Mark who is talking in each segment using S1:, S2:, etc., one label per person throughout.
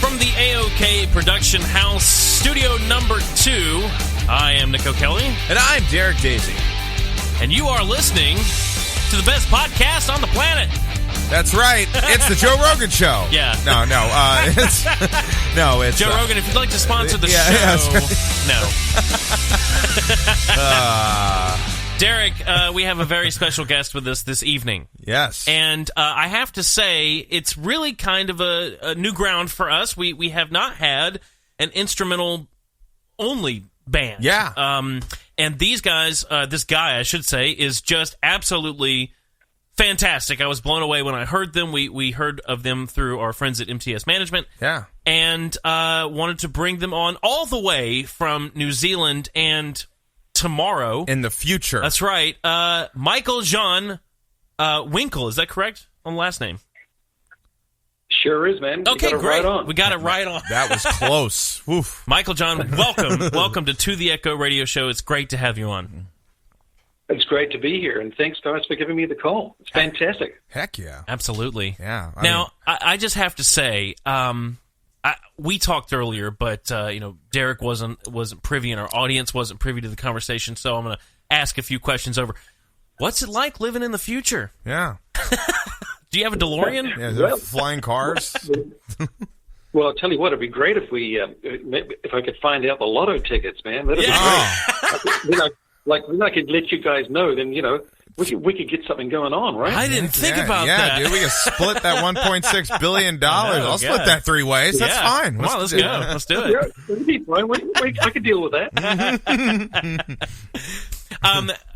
S1: From the AOK Production House, studio number 2, I am Mykeljon.
S2: And I'm Derek Daisy.
S1: And you are listening to the best podcast on the planet.
S2: That's right. It's the Joe Rogan Show.
S1: Yeah.
S2: It's
S1: Joe Rogan, if you'd like to sponsor the show.
S2: Yeah,
S1: No. Derek, we have a very special guest with us this evening.
S2: Yes.
S1: And I have to say, it's really kind of a new ground for us. We have not had an instrumental-only band.
S2: Yeah.
S1: And these guys, this guy, I should say, is just absolutely fantastic. I was blown away when I heard them. We heard of them through our friends at MTS Management.
S2: Yeah.
S1: And wanted to bring them on all the way from New Zealand and tomorrow.
S2: In the future.
S1: That's right. Mykeljon Winckel, is that correct on the last name?
S3: Sure is, man.
S1: Okay, great.
S3: Right on.
S1: We got it right on.
S2: That was close. Oof.
S1: Mykeljon, welcome. Welcome to The Echo Radio Show. It's great to have you on.
S3: It's great to be here, and thanks, guys, for giving me the call. It's fantastic.
S2: Heck yeah.
S1: Absolutely.
S2: Yeah.
S1: I just have to say, we talked earlier, but Derek wasn't privy, and our audience wasn't privy to the conversation. So I'm going to ask a few questions over. What's it like living in the future?
S2: Yeah.
S1: Do you have a DeLorean?
S2: Yeah, is there flying cars?
S3: Well, I'll tell you what, it'd be great if I could find out the lotto tickets, man. That'd be great. Then I could let you guys know. Then we could get something going on, right?
S1: I didn't think about that.
S2: Yeah, dude, we can split that $1.6 billion. I'll split that 3 ways. That's fine.
S1: Come on, let's go. Let's do it.
S3: Yeah, it'd be fine. I could deal with that.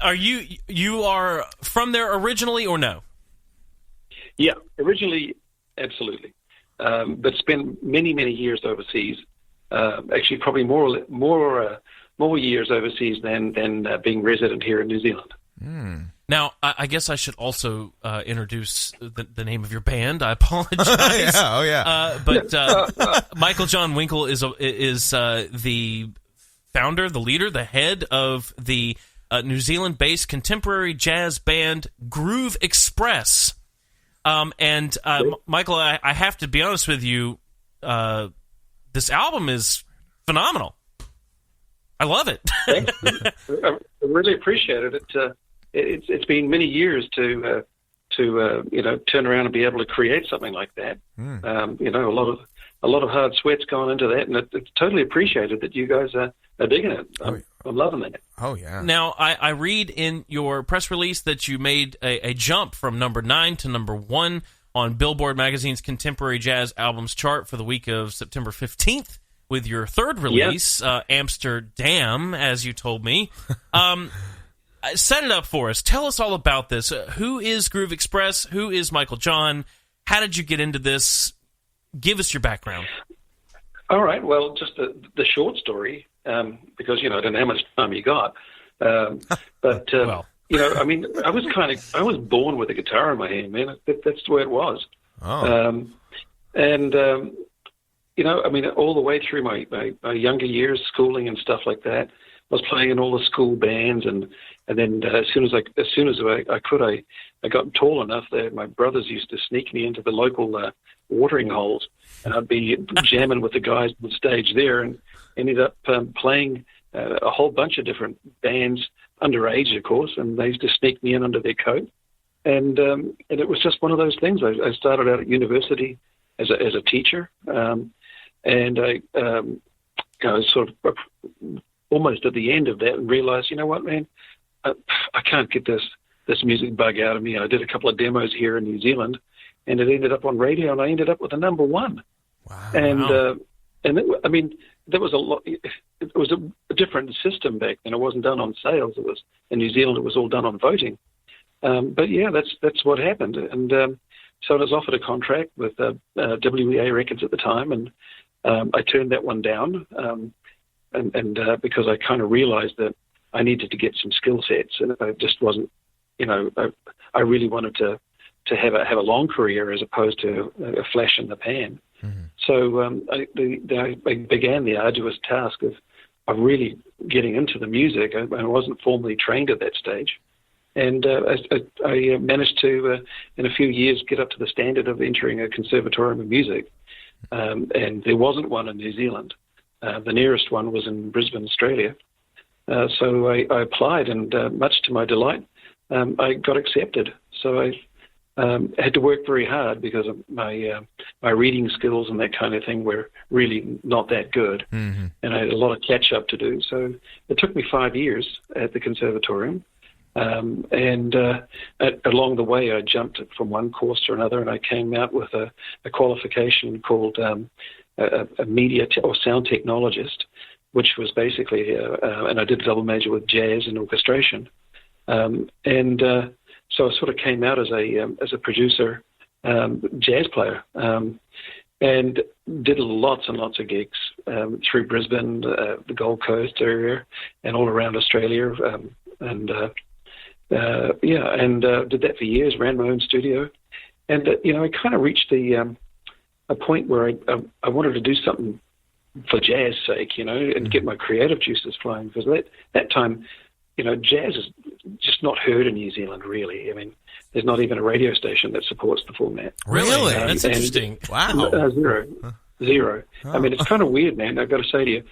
S1: Are you are from there originally or no?
S3: Yeah, originally, absolutely. But spent many years overseas. Actually, probably more years overseas than being resident here in New Zealand.
S1: Now, I guess I should also introduce the name of your band. I apologize. But Mykeljon Winckel is the founder, the leader, the head of the New Zealand-based contemporary jazz band GrooveExpress. Michael, I have to be honest with you. This album is phenomenal. I love it.
S3: I really appreciate it. It's been many years to turn around and be able to create something like that. A lot of hard sweat's gone into that, and it's totally appreciated that you guys are digging it. I'm loving it.
S2: Oh yeah.
S1: Now I read in your press release that you made a jump from number 9 to number 1 on Billboard magazine's Contemporary Jazz Albums chart for the week of September 15th. With your third release, Amsterdam, as you told me. Set it up for us. Tell us all about this. Who is GrooveExpress? Who is Mykeljon? How did you get into this? Give us your background.
S3: All right. Well, just the short story, because I don't know how much time you got. But I was born with a guitar in my hand, man. That's the way it was.
S2: Oh.
S3: All the way through my younger years, schooling and stuff like that, I was playing in all the school bands, and then as soon as I could, I got tall enough that my brothers used to sneak me into the local watering holes, and I'd be jamming with the guys on stage there, and ended up playing a whole bunch of different bands, underage, of course, and they used to sneak me in under their coat, and it was just one of those things. I started out at university as a teacher. And I was sort of almost at the end of that and realized, you know what, man, I can't get this music bug out of me. I did a couple of demos here in New Zealand, and it ended up on radio, and I ended up with the number 1.
S2: Wow.
S3: There was a lot. It was a different system back then. It wasn't done on sales. It was in New Zealand. It was all done on voting. But yeah, that's what happened, and so I was offered a contract with WEA Records at the time, and I turned that one down, and because I kind of realized that I needed to get some skill sets, and I just wasn't, I really wanted to have a long career as opposed to a flash in the pan. Mm-hmm. So I began the arduous task of really getting into the music. I wasn't formally trained at that stage. And I managed to, in a few years, get up to the standard of entering a conservatorium of music. and there wasn't one in New Zealand. The nearest one was in Brisbane, Australia. So I applied, and much to my delight, I got accepted. So I had to work very hard because of my reading skills and that kind of thing were really not that good, and I had a lot of catch up to do. So it took me 5 years at the conservatorium, and along the way I jumped from one course to another, and I came out with a qualification called a media or sound technologist, which was basically, and I did a double major with jazz and orchestration, so I sort of came out as a producer, jazz player, and did lots and lots of gigs through Brisbane, the Gold Coast area, and all around Australia, and did that for years. Ran my own studio, and I kind of reached a point where I wanted to do something for jazz's sake, and get my creative juices flowing, because that time, jazz is just not heard in New Zealand, really. I mean, there's not even a radio station that supports the format.
S1: Really? That's interesting.
S2: Wow.
S3: Zero.
S2: Oh.
S3: I mean, it's kind of weird, man. I've got to say to you,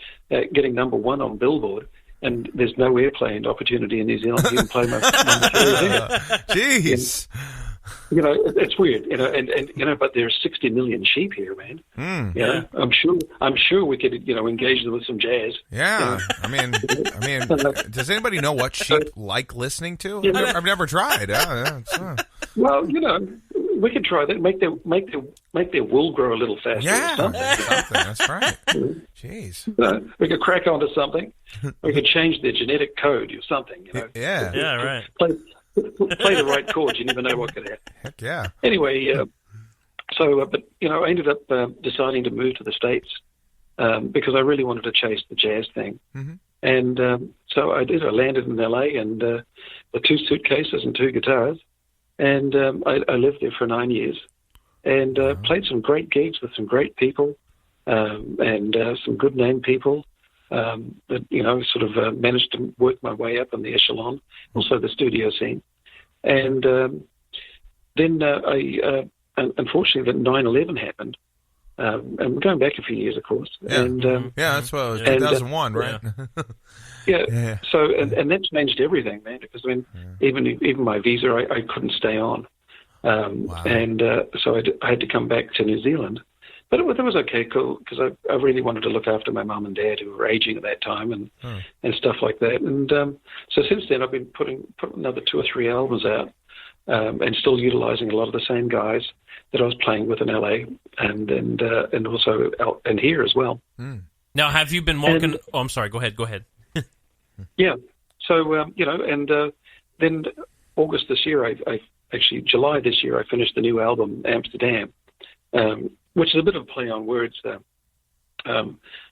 S3: getting number one on Billboard, and there's no airplane opportunity in New Zealand to even play my
S2: Jeez.
S3: It's weird, and but there's 60 million sheep here, man. I'm sure we could, engage them with some jazz.
S2: Yeah, I mean, does anybody know what sheep like listening to? I've never tried.
S3: Well, we could try that. Make their wool grow a little faster.
S2: Yeah,
S3: or something.
S2: That's right. Jeez.
S3: We could crack onto something. We could change their genetic code or something.
S1: Yeah, right.
S3: Play the right chords. You never know what could happen.
S2: Heck yeah.
S3: Anyway, but I ended up deciding to move to the States because I really wanted to chase the jazz thing. And so I did. I landed in LA and with 2 suitcases and 2 guitars, and I lived there for 9 years and played some great gigs with some great people and some good name people. That sort of managed to work my way up in the echelon, also the studio scene, and then I unfortunately the 9/11 happened, and we're going back a few years, of course.
S2: Yeah,
S3: and
S2: that's what it was, 2001, right?
S3: Yeah. So and that changed everything, man. Because even my visa, I couldn't stay on, and so I had to come back to New Zealand. But it was okay, cool, because I really wanted to look after my mum and dad, who were aging at that time, and stuff like that. And so since then, I've been putting another 2 or 3 albums out, and still utilizing a lot of the same guys that I was playing with in LA, and also out and here as well.
S1: Now, have you been walking? I'm sorry. Go ahead.
S3: Yeah. So then August this year, July this year, I finished the new album Amsterdam. Which is a bit of a play on words, as I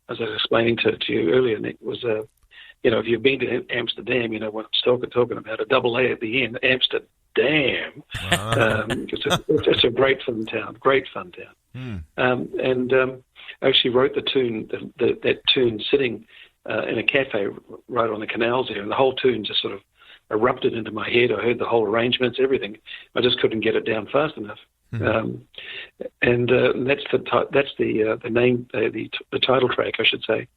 S3: was explaining to you earlier, Nick, was, if you've been to Amsterdam, you know what I'm talking about, a double A at the end, Amsterdam. It's a great fun town, and I actually wrote the tune, that tune sitting in a cafe right on the canals there, and the whole tune just sort of erupted into my head. I heard the whole arrangements, everything. I just couldn't get it down fast enough. And that's the name, the title track, I should say,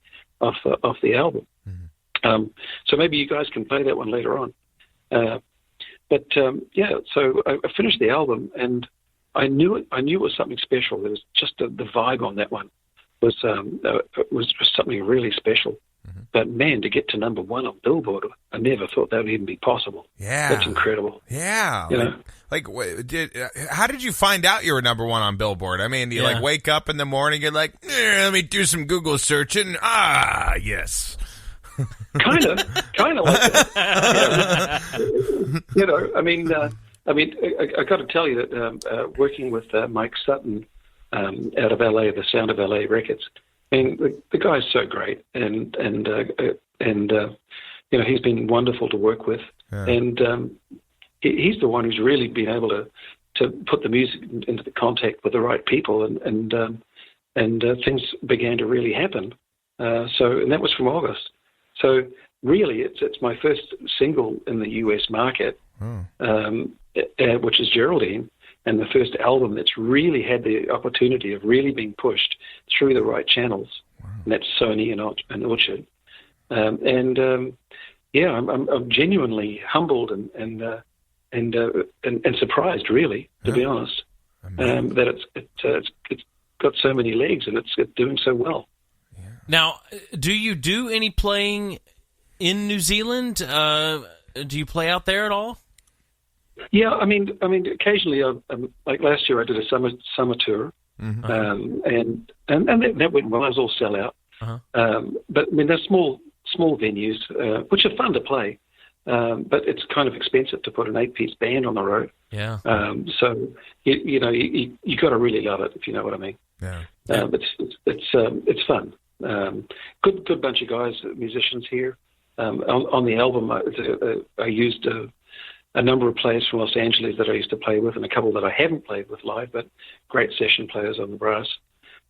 S3: off the album. So maybe you guys can play that one later on. So I finished the album, and I knew it was something special. There was just the vibe on that one was something really special. But man, to get to number one on Billboard, I never thought that would even be possible.
S2: Yeah,
S3: that's incredible.
S2: Yeah, how did you find out you were number one on Billboard? I mean, do you wake up in the morning and you're like, let me do some Google searching? Yes.
S3: Kind of like that. I got to tell you that working with Mike Sutton out of LA, the Sound of LA Records. I mean, the guy's so great, and he's been wonderful to work with, and he's the one who's really been able to put the music into the contact with the right people, and things began to really happen. And that was from August. So really, it's my first single in the U.S. market, which is Geraldine, and the first album that's really had the opportunity of really being pushed through the right channels. Wow. And that's Sony and Orchard. I'm genuinely humbled and surprised, really, to be honest, that it's got so many legs and it's doing so well.
S1: Yeah. Now, do you do any playing in New Zealand? Do you play out there at all?
S3: Yeah, I mean, occasionally, like last year, I did a summer tour, and that went well. I was all sell out. But I mean, they're small venues, which are fun to play, but it's kind of expensive to put an 8-piece band on the road.
S1: Yeah.
S3: So you got to really love it, if you know what I mean.
S2: Yeah.
S3: It's fun. Good bunch of guys, musicians here. On the album, I used a number of players from Los Angeles that I used to play with, and a couple that I haven't played with live, but great session players on the brass,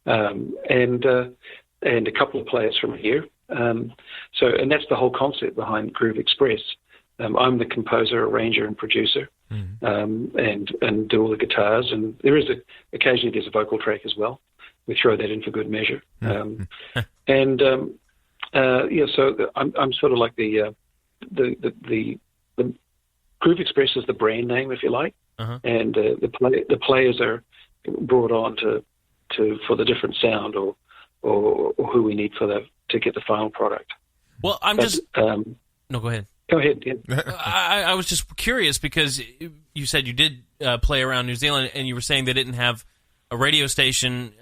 S3: and a couple of players from here. And that's the whole concept behind GrooveExpress. I'm the composer, arranger, and producer, and do all the guitars. And occasionally there's a vocal track as well. We throw that in for good measure. So I'm sort of like the GrooveExpress is the brand name, if you like, and the players are brought on for the different sound or who we need to get the final product.
S1: Well, no, go ahead.
S3: Go ahead. Yeah.
S1: I was just curious because you said you did play around New Zealand, and you were saying they didn't have a radio station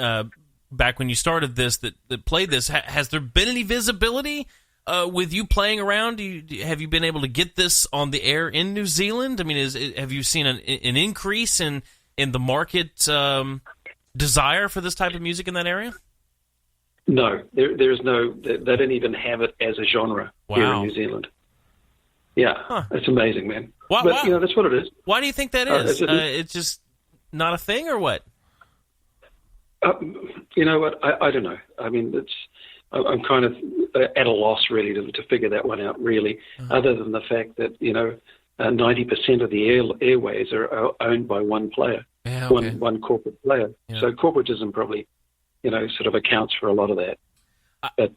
S1: back when you started this that played this. Has there been any visibility with you playing around? Have you been able to get this on the air in New Zealand? I mean, have you seen an increase in the market desire for this type of music in that area?
S3: No, there's no. They didn't even have it as a genre here in New Zealand. Yeah, It's amazing, man. But that's what it is.
S1: Why do you think that is? It's just not a thing, or what?
S3: You know what? I don't know. I mean, I'm kind of at a loss really to figure that one out. Really, other than the fact that 90% of the airways are owned by one player, one corporate player. Yeah. So corporatism probably sort of accounts for a lot of that. But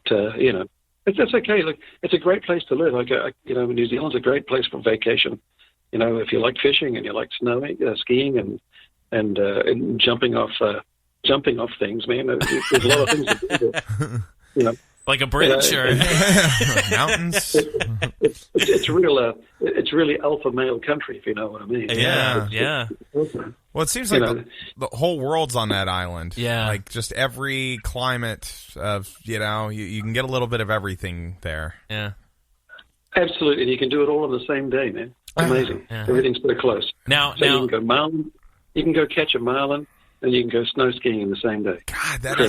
S3: it's okay. Like, it's a great place to live. New Zealand's a great place for vacation. If you like fishing and you like skiing and jumping off things, man. There's a lot of things to do.
S1: Like a bridge or
S2: mountains.
S3: It's really alpha male country, if you know what I mean.
S1: Yeah.
S2: Well, it seems like the whole world's on that island.
S1: Yeah.
S2: Like just every climate of, you can get a little bit of everything there.
S1: Yeah.
S3: Absolutely. And you can do it all in the same day, man. It's amazing. Yeah. Everything's so close.
S1: Now
S3: you can go marlin, you can go catch a marlin, and you can go snow skiing in the same day.
S2: God,
S1: that's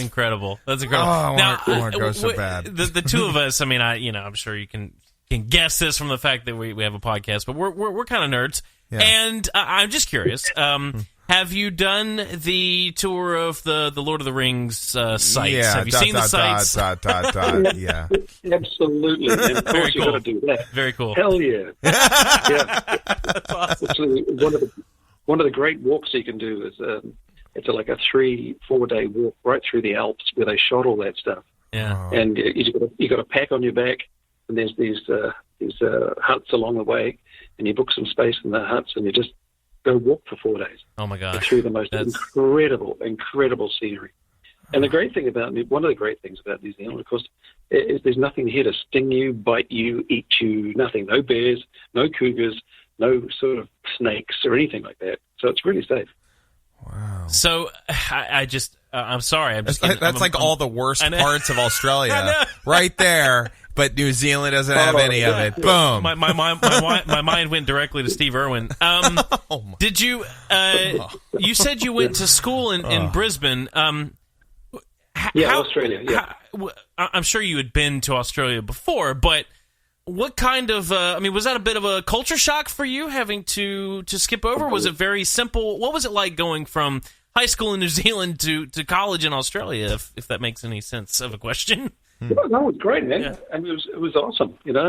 S1: incredible. That's incredible.
S2: Oh, I want to go so bad.
S1: The two of us, I mean, I'm sure you can guess this from the fact that we have a podcast, but we're kind of nerds. Yeah. And I'm just curious, have you done the tour of the Lord of the Rings sites?
S2: Yeah,
S1: have you seen the sites?
S2: Yeah.
S3: Absolutely. And of course, you've got to do that.
S1: Very cool.
S3: Hell yeah.
S1: That's awesome.
S3: It's one of the great walks you can do is it's like a 3-4 day walk right through the Alps where they shot all that stuff.
S1: Yeah.
S3: And you got a pack on your back, and there's these huts along the way, and you book some space in the huts, and you just go walk for 4 days.
S1: Oh my gosh!
S3: Through the most incredible scenery. And one of the great things about New Zealand, of course, is there's nothing here to sting you, bite you, eat you. Nothing. No bears, no cougars, no sort of snakes or anything like that. So it's really safe.
S2: Wow.
S1: So I'm sorry.
S2: That's like all the worst parts of Australia right there. But New Zealand doesn't have any of it. Boom.
S1: My mind went directly to Steve Irwin. Did you? You said you went to school in Brisbane.
S3: Australia. Yeah.
S1: I'm sure you had been to Australia before, but what kind of? Was that a bit of a culture shock for you having to skip over? Was it very simple? What was it like going from high school in New Zealand to college in Australia? If that makes any sense of a question.
S3: Well, that was great, man. Yeah. I mean, it was awesome. We did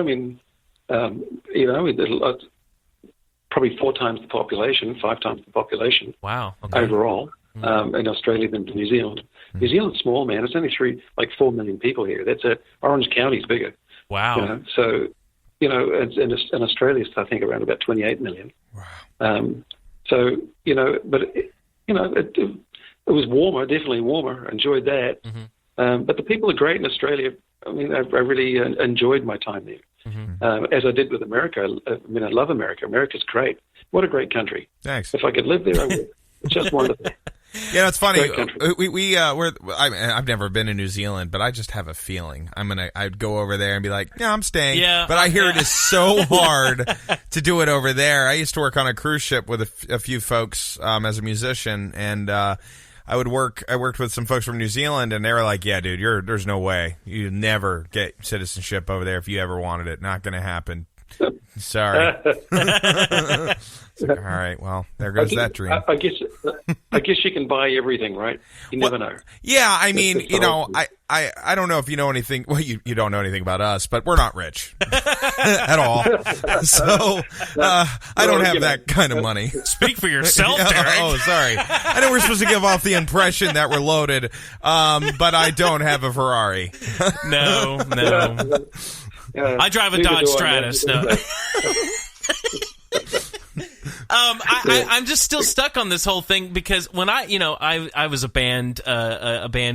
S3: probably 4 times the population, 5 times the population.
S1: Wow. Okay.
S3: Overall in Australia than New Zealand. New Zealand's small, man. It's only 4 million people here. That's Orange County's bigger.
S1: Wow.
S3: You know? So, you know, and Australia's, I think, around about 28 million.
S2: Wow.
S3: So, you know, but, it was warmer, definitely warmer. Enjoyed that. But the people are great in Australia. I mean, I really enjoyed my time there. As I did with America. I mean, I love America. America's great. What a great country.
S2: Thanks.
S3: If I could live there, I would. It's just wonderful.
S2: Yeah, it's funny. I've never been in New Zealand, but I just have a feeling I'd go over there and be like, yeah, I'm staying.
S1: Yeah,
S2: but I hear it is so hard to do it over there. I used to work on a cruise ship with a few folks as a musician, and I worked with some folks from New Zealand, and they were like, yeah, dude, there's no way. You never get citizenship over there if you ever wanted it. Not going to happen. Sorry. All right, well, there goes that dream.
S3: I guess you can buy everything, right? You never know.
S2: Yeah, I mean, you know, I don't know if you know anything. Well, you don't know anything about us, but we're not rich at all. So I don't have that kind of money.
S1: Speak for yourself, Derek.
S2: Oh, sorry. I know we're supposed to give off the impression that we're loaded, but I don't have a Ferrari.
S1: No. I drive a Dodge Stratus. No. I'm just still stuck on this whole thing because when I was a band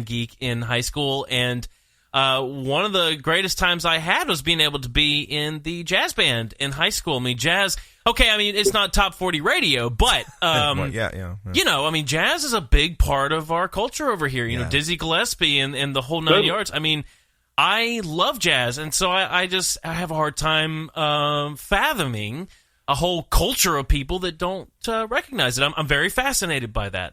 S1: geek in high school, and one of the greatest times I had was being able to be in the jazz band in high school. I mean, jazz. Okay, I mean it's not top 40 radio, but
S2: yeah.
S1: You know, I mean, jazz is a big part of our culture over here. You know, Dizzy Gillespie and the whole 9 yards. I mean, I love jazz, and so I have a hard time fathoming a whole culture of people that don't recognize it. I'm very fascinated by that.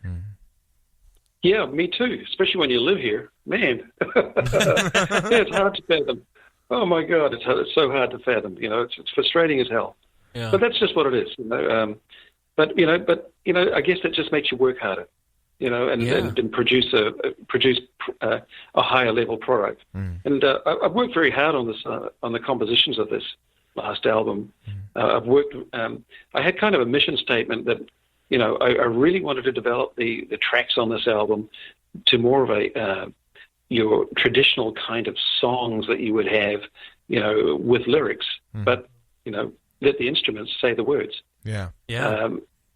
S3: Yeah, me too, especially when you live here. Man, it's hard to fathom. Oh, my God, it's so hard to fathom. You know, it's frustrating as hell. Yeah. But that's just what it is. You know? But I guess that just makes you work harder. You know, and produce a higher level product. And I've worked very hard on this, on the compositions of this last album. I had kind of a mission statement that, you know, I really wanted to develop the tracks on this album to more of your traditional kind of songs that you would have, you know, with lyrics, but, you know, let the instruments say the words.
S2: Yeah.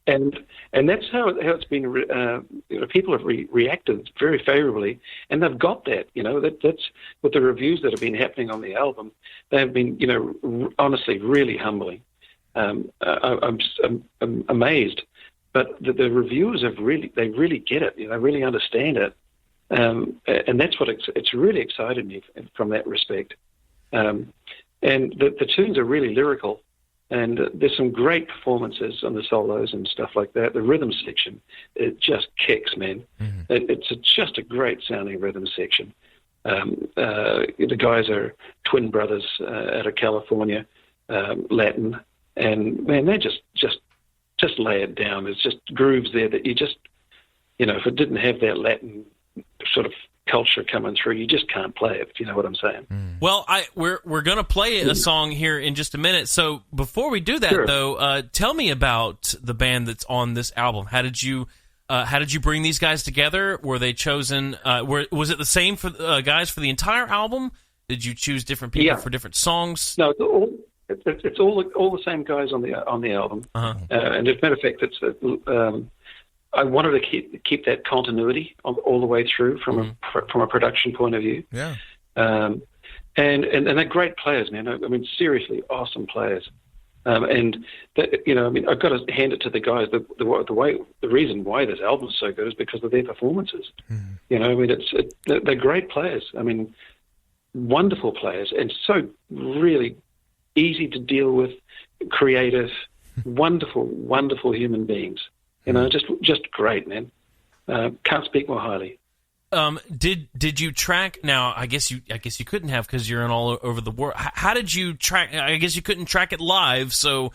S3: And that's how it's been. You know, people have reacted very favorably, and they've got that. You know, that's with the reviews that have been happening on the album. They have been, you know, honestly, really humbling. I'm amazed, but the reviewers they really get it. You know, they really understand it, and that's what it's really excited me from that respect. And the tunes are really lyrical. And there's some great performances on the solos and stuff like that. The rhythm section, it just kicks, man. It's just a great sounding rhythm section. The guys are twin brothers out of California, Latin, and man, they just lay it down. There's just grooves there that you just, you know, if it didn't have that Latin sort of culture coming through, you just can't play it, if you know what I'm saying.
S1: Well, we're going to play a song here in just a minute. So before we do that, though, tell me about the band that's on this album. How did you bring these guys together? Were they chosen? Was it the same for guys for the entire album? Did you choose different people for different songs?
S3: No, it's all the same guys on the album. And as a matter of fact, it's I wanted to keep that continuity all the way through from a production point of view.
S2: Yeah.
S3: And they're great players, man. I mean, seriously, awesome players. And that, you know, I mean, I've got to hand it to the guys. The reason why this album's so good is because of their performances. You know, I mean, they're great players. I mean, wonderful players, and so really easy to deal with, creative, wonderful human beings. You know, just great, man. Can't speak more highly.
S1: Did you track? Now, I guess you couldn't have because you're in all over the world. How did you track? I guess you couldn't track it live. So,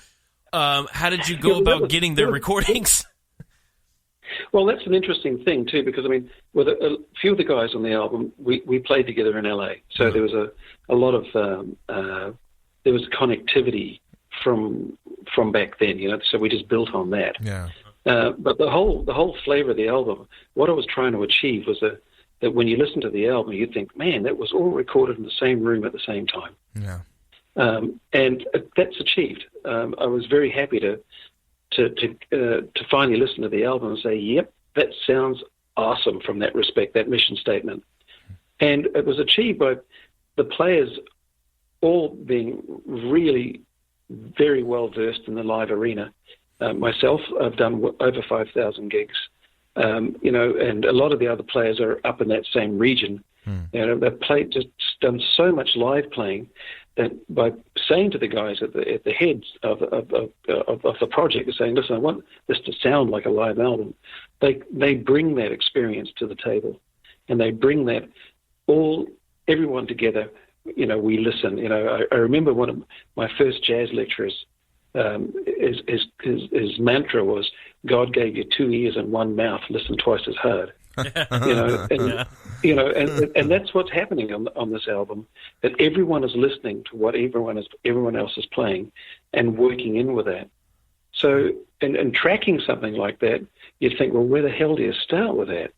S1: how did you go about getting their recordings?
S3: Well, that's an interesting thing too, because I mean, with a few of the guys on the album, we played together in LA, so there was a lot of there was connectivity from back then, so we just built on that.
S2: Yeah.
S3: But the whole flavor of the album, what I was trying to achieve was that when you listen to the album, you think, man, that was all recorded in the same room at the same time.
S2: Yeah.
S3: And that's achieved. I was very happy to finally listen to the album and say, yep, that sounds awesome from that respect, that mission statement. And it was achieved by the players all being really very well versed in the live arena. Myself, I've done over 5,000 gigs, and a lot of the other players are up in that same region. They've just done so much live playing that by saying to the guys at the heads of the project, saying, listen, I want this to sound like a live album, they bring that experience to the table, and they bring that everyone together. We listen. I remember one of my first jazz lecturers, his mantra was, God gave you 2 ears and 1 mouth, listen twice as hard. And that's what's happening on this album, that everyone is listening to what everyone else is playing and working in with that. So, and tracking something like that, you'd think, well, where the hell do you start with that?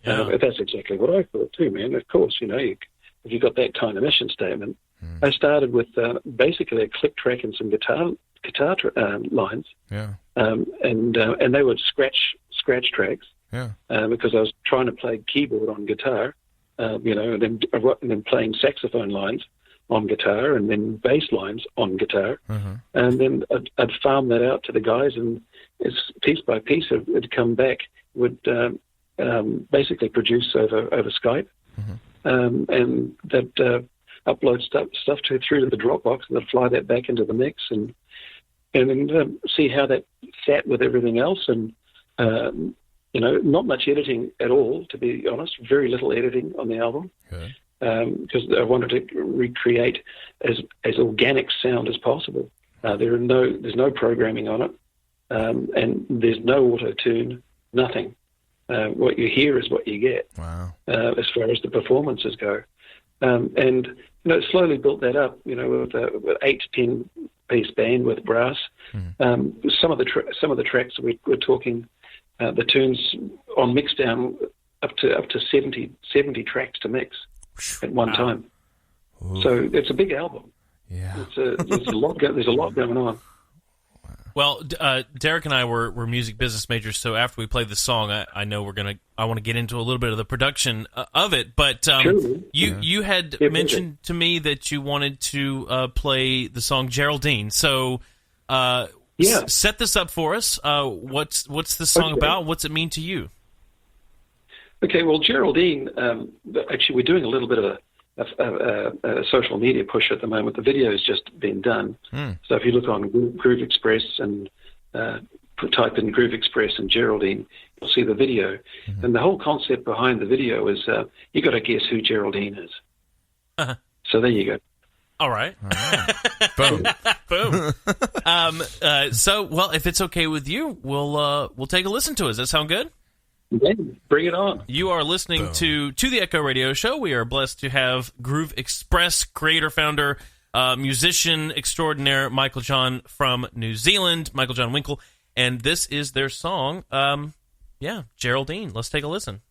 S3: That's exactly what I thought too, man. Of course, if you got that kind of mission statement. I started with basically a click track and some guitar lines, and they were scratch tracks. Because I was trying to play keyboard on guitar, and then playing saxophone lines on guitar, and then bass lines on guitar, and then I'd farm that out to the guys, and it's piece by piece it'd come back, would basically produce over Skype, and that upload stuff through to the Dropbox, and then fly that back into the mix, and then see how that sat with everything else, and not much editing at all, to be honest. Very little editing on the album, because I wanted to recreate as organic sound as possible. There's no programming on it, and there's no auto-tune, nothing. What you hear is what you get. Wow. As far as the performances go, and slowly built that up. With 8 to 10 piece band with brass. Some of the tracks we're talking. The tunes on mixdown up to 70 tracks to mix at one time. Ooh. So it's a big album. Yeah, there's a lot going on.
S1: Well, Derek and I were music business majors, so after we played the song, I know I want to get into a little bit of the production of it. But you had mentioned to me that you wanted to play the song Geraldine. So. Set this up for us. What's the song about? What's it mean to you?
S3: Okay, well, Geraldine, actually, we're doing a little bit of a social media push at the moment. The video has just been done. So if you look on GrooveExpress and type in GrooveExpress and Geraldine, you'll see the video. And the whole concept behind the video is you got to guess who Geraldine is. So there you go.
S1: All right.
S2: Boom.
S1: Boom. So, if it's okay with you, we'll take a listen to it. Does that sound good?
S3: Yeah, bring it on.
S1: You are listening to the Echo Radio Show. We are blessed to have GrooveExpress creator, founder, musician extraordinaire, Mykeljon from New Zealand, Mykeljon Winckel, and this is their song, Geraldine. Let's take a listen.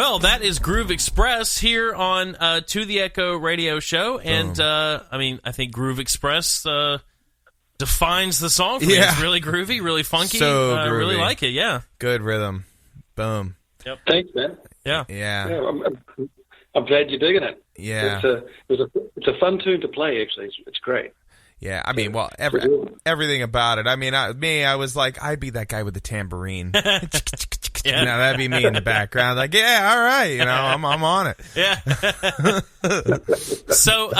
S1: Well, that is Groove Express here on To the Echo radio show. And, I think Groove Express defines the song for me. It's really groovy, really funky.
S2: So groovy.
S1: I really like it, yeah.
S2: Good rhythm. Boom.
S3: Yep. Thanks, man.
S1: Yeah.
S3: I'm glad you're digging it.
S2: Yeah.
S3: It's a fun tune to play, actually. It's great.
S2: Yeah, I mean, well, everything about it. I mean, I was like, I'd be that guy with the tambourine.
S1: Yeah.
S2: That'd be me in the background. Like, yeah, all right, I'm on it.
S1: Yeah. So,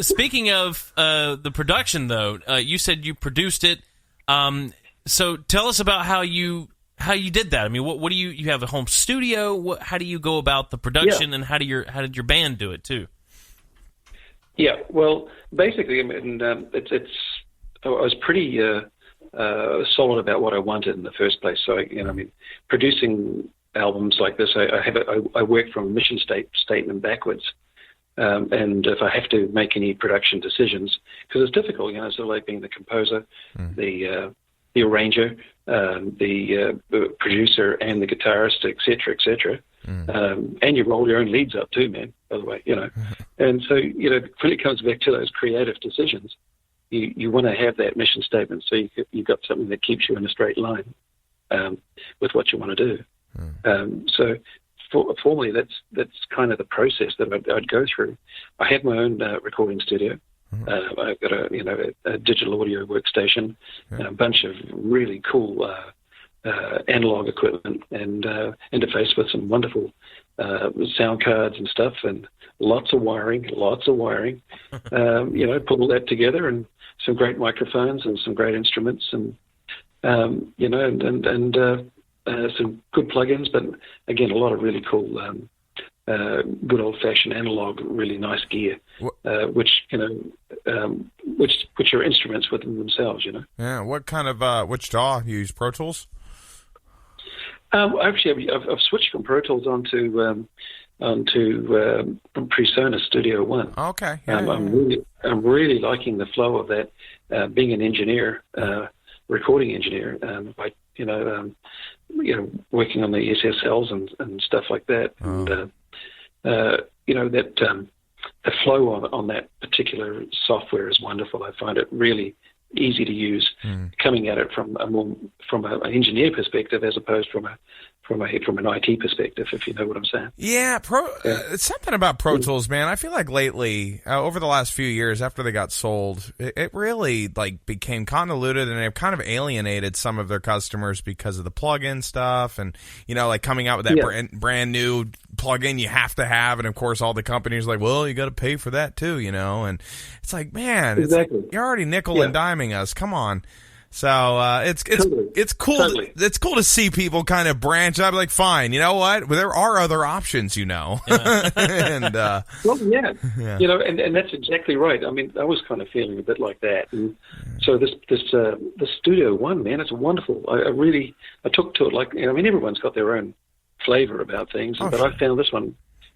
S1: speaking of the production, though, you said you produced it. So, tell us about how you did that. I mean, what do you have a home studio? How do you go about the production, and how did your band do it too?
S3: Yeah, well, basically, I mean, I was pretty solid about what I wanted in the first place. So, producing albums like this, I work from mission statement backwards. And if I have to make any production decisions, because it's difficult, sort of like being the composer, the arranger, the producer, and the guitarist, et cetera, and you roll your own leads up too, man, by the way, And so, when it comes back to those creative decisions, you want to have that mission statement so you've got something that keeps you in a straight line with what you want to do. So formally, that's kind of the process that I'd go through. I had my own recording studio. I've got a digital audio workstation, a bunch of really cool analog equipment, and interface with some wonderful sound cards and stuff, and lots of wiring. Put all that together, and some great microphones and some great instruments, and some good plugins. But again, a lot of really cool, good old-fashioned analog, really nice gear, which are instruments within themselves.
S2: Yeah. What kind of which DAW you use? Pro Tools?
S3: Actually, I've switched from Pro Tools onto PreSonus Studio One.
S2: Okay.
S3: I'm really liking the flow of that. Being an engineer, recording engineer, working on the SSLs and stuff like that, and the flow on that particular software is wonderful. I find it really easy to use, coming at it from an engineer perspective as opposed from an IT perspective, if you know what I'm saying.
S2: Yeah, it's something about Pro Tools, man. I feel like lately, over the last few years after they got sold, it really became convoluted, and they've kind of alienated some of their customers because of the plug-in stuff, and coming out with that brand new plug-in you have to have, and of course all the companies are like, well, you got to pay for that too, and it's like, man,
S3: exactly.
S2: You're already nickel and diming us. Come on. So it's cool.
S3: Totally.
S2: It's cool to see people kind of branch out. Like, fine, you know what? Well, there are other options,
S1: Yeah.
S2: And
S3: and that's exactly right. I mean, I was kind of feeling a bit like that, and so this Studio One, man, it's wonderful. I took to it like, everyone's got their own flavor about things, but sure. I found this one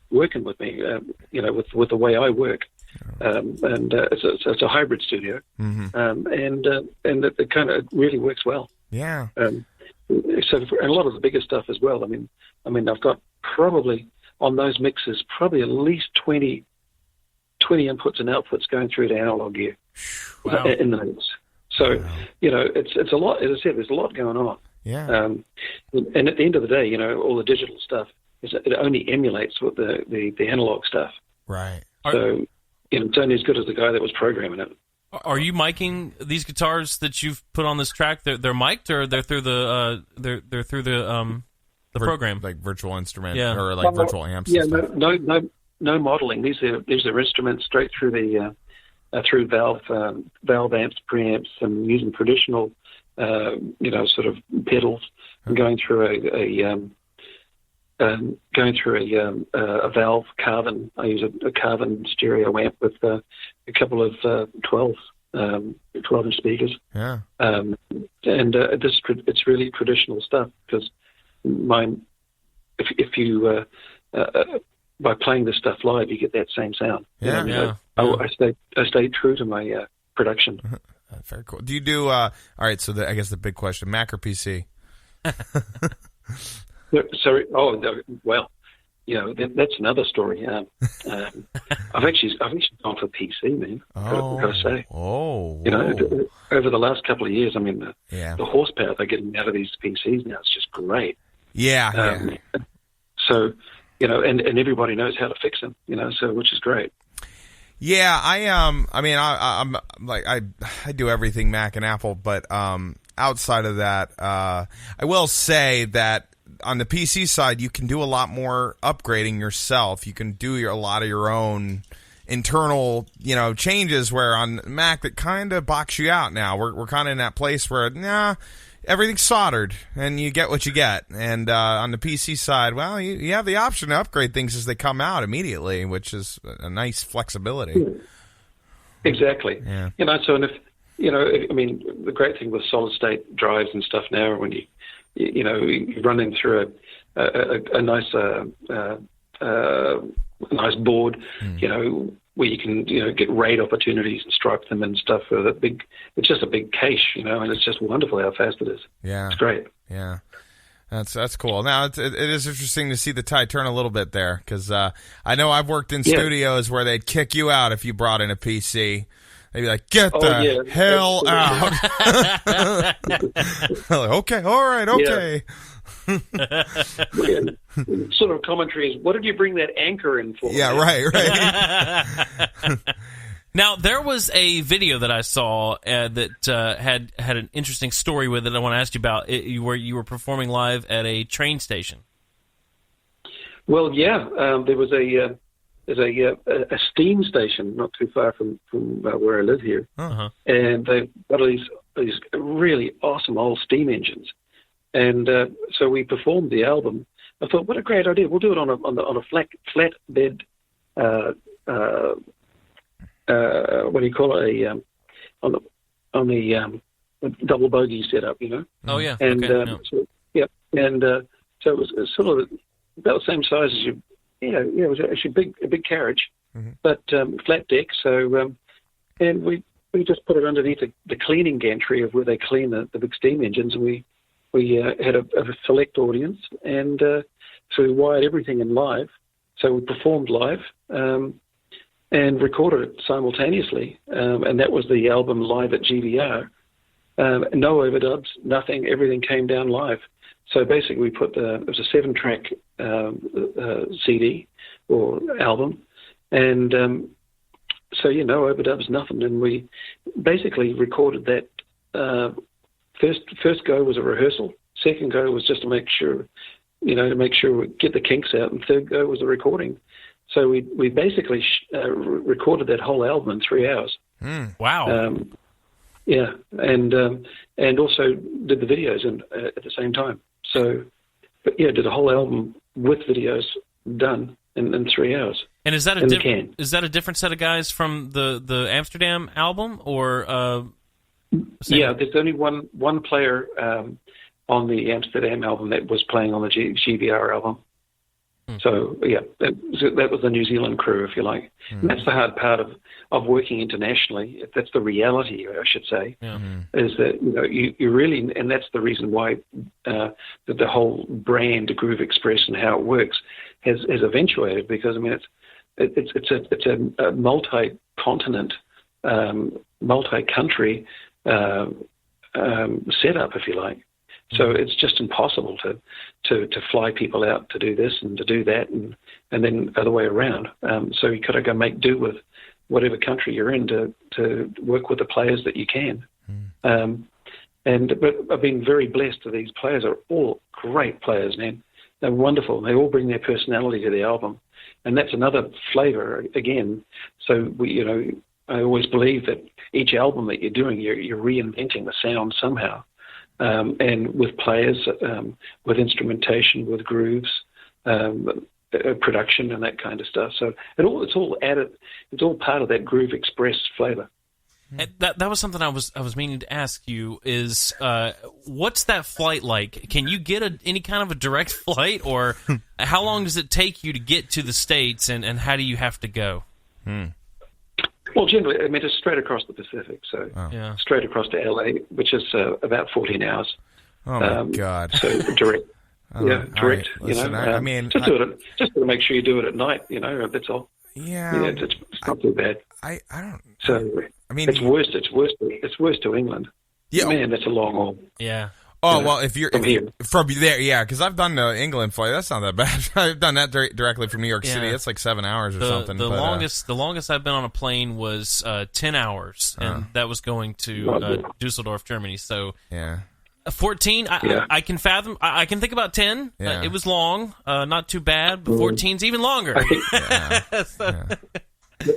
S3: working with me, with the way I work. It's a hybrid studio, and it kind of really works well.
S2: Yeah.
S3: And a lot of the bigger stuff as well. I mean, I've got probably on those mixes at least 20 inputs and outputs going through the analog gear in the mix. So it's a lot. As I said, there's a lot going on.
S2: Yeah.
S3: And at the end of the day, all the digital stuff it only emulates what the analog stuff.
S2: Right.
S3: So. It's only as good as the guy that was programming it.
S1: Are you miking these guitars that you've put on this track? They're mic'd, or they're through the program,
S2: like virtual instrument, or like virtual amps.
S3: Yeah, no modeling. These are instruments straight through the through valve amps, preamps, and using traditional sort of pedals, and going through a valve Carvin. I use a Carvin stereo amp with a couple of 12-inch speakers.
S2: Yeah.
S3: It's really traditional stuff, because if you by playing this stuff live, you get that same sound.
S2: Yeah.
S3: I stay true to my production.
S2: Very cool. Do you do? All right. So I guess the big question: Mac or PC?
S3: Sorry. Oh, well, that's another story. I've actually gone for PC, man. I've got to say.
S2: Oh.
S3: Over the last couple of years, I mean,
S2: Yeah.
S3: the horsepower they're getting out of these PCs now is just great.
S2: Yeah.
S3: So, and everybody knows how to fix them, so which is great.
S2: Yeah, I'm like I do everything Mac and Apple, but outside of that, I will say that on the PC side, you can do a lot more upgrading yourself. You can do a lot of your own internal, changes, where on Mac that kind of box you out now. We're kind of in that place where, everything's soldered, and you get what you get. And on the PC side, well, you have the option to upgrade things as they come out immediately, which is a nice flexibility.
S3: Exactly.
S2: Yeah.
S3: So and if the great thing with solid state drives and stuff now, when you run them through a nice nice board, where you can get RAID opportunities and stripe them and stuff. It's just a big cache, and it's just wonderful how fast it is.
S2: Yeah,
S3: it's great.
S2: Yeah, that's cool. Now it is interesting to see the tide turn a little bit there, because I know I've worked in studios where they'd kick you out if you brought in a PC. They'd be like, "Get the hell out!" Like, okay, all right, okay.
S3: Sort of commentary is, what did you bring that anchor in for?
S2: Yeah, right.
S1: Now, there was a video that I saw that had an interesting story with it. I want to ask you about it, where you were performing live at a train station.
S3: Well, there was there's a steam station not too far from where I live here, and they've got these really awesome old steam engines. And so we performed the album. I thought, what a great idea! We'll do it on a flat bed. What do you call it? On the double bogey setup,
S1: Oh yeah.
S3: And
S1: okay,
S3: so it was sort of about the same size as you. It was actually a big carriage, but flat deck. So and we just put it underneath the cleaning gantry of where they clean the big steam engines, and we had a select audience, and so we wired everything in live. So we performed live and recorded it simultaneously, and that was the album live at GVR. No overdubs, nothing. Everything came down live. So basically, we put it was a 7-track CD or album, and so no overdubs, nothing. And we basically recorded that. First go was a rehearsal. Second go was just to make sure we get the kinks out. And third go was the recording. So we basically recorded that whole album in 3 hours.
S1: Wow.
S3: And also did the videos at the same time. So, did a whole album with videos done in 3 hours.
S1: And is that a different set of guys from the Amsterdam album, or?
S3: Yeah, there's only one player on the Amsterdam album that was playing on the GVR album. So, that was the New Zealand crew, if you like. And that's the hard part of working internationally. That's the reality, I should say, is that you really, and that's the reason why that the whole brand, GrooveExpress, and how it works has eventuated, because, it's a multi-continent, multi-country setup, if you like. So it's just impossible to fly people out to do this and to do that, and then other way around. So you got to go make do with whatever country you're in to work with the players that you can. But I've been very blessed that these players are all great players, man. They're wonderful. They all bring their personality to the album, and that's another flavor again. So I always believe that each album that you're doing, you're reinventing the sound somehow. And with players, with instrumentation, with grooves, production, and that kind of stuff. So it's all added. It's all part of that GrooveExpress flavor.
S1: That was something I was meaning to ask you. Is what's that flight like? Can you get any kind of a direct flight, or how long does it take you to get to the States, and how do you have to go?
S3: Well, generally, it's straight across the Pacific, so straight across to LA, which is about 14 hours.
S2: Oh, my God.
S3: So direct. Yeah, correct.
S2: Right. Listen, I mean,
S3: just got to make sure you do it at night. That's all.
S2: Yeah,
S3: it's not too bad.
S2: I don't.
S3: So
S2: I mean,
S3: it's worse. It's worse to England.
S2: Yeah,
S3: man, that's a long haul.
S1: Yeah.
S2: Oh, well, if you're
S3: from
S2: there, yeah, because I've done the England flight. That's not that bad. I've done that directly from New York City. It's like 7 hours or something.
S1: The longest I've been on a plane was 10 hours, and that was going to Dusseldorf, Germany. So
S2: yeah.
S1: 14, I can fathom. I can think about 10.
S2: Yeah.
S1: It was long, not too bad, but 14's even longer.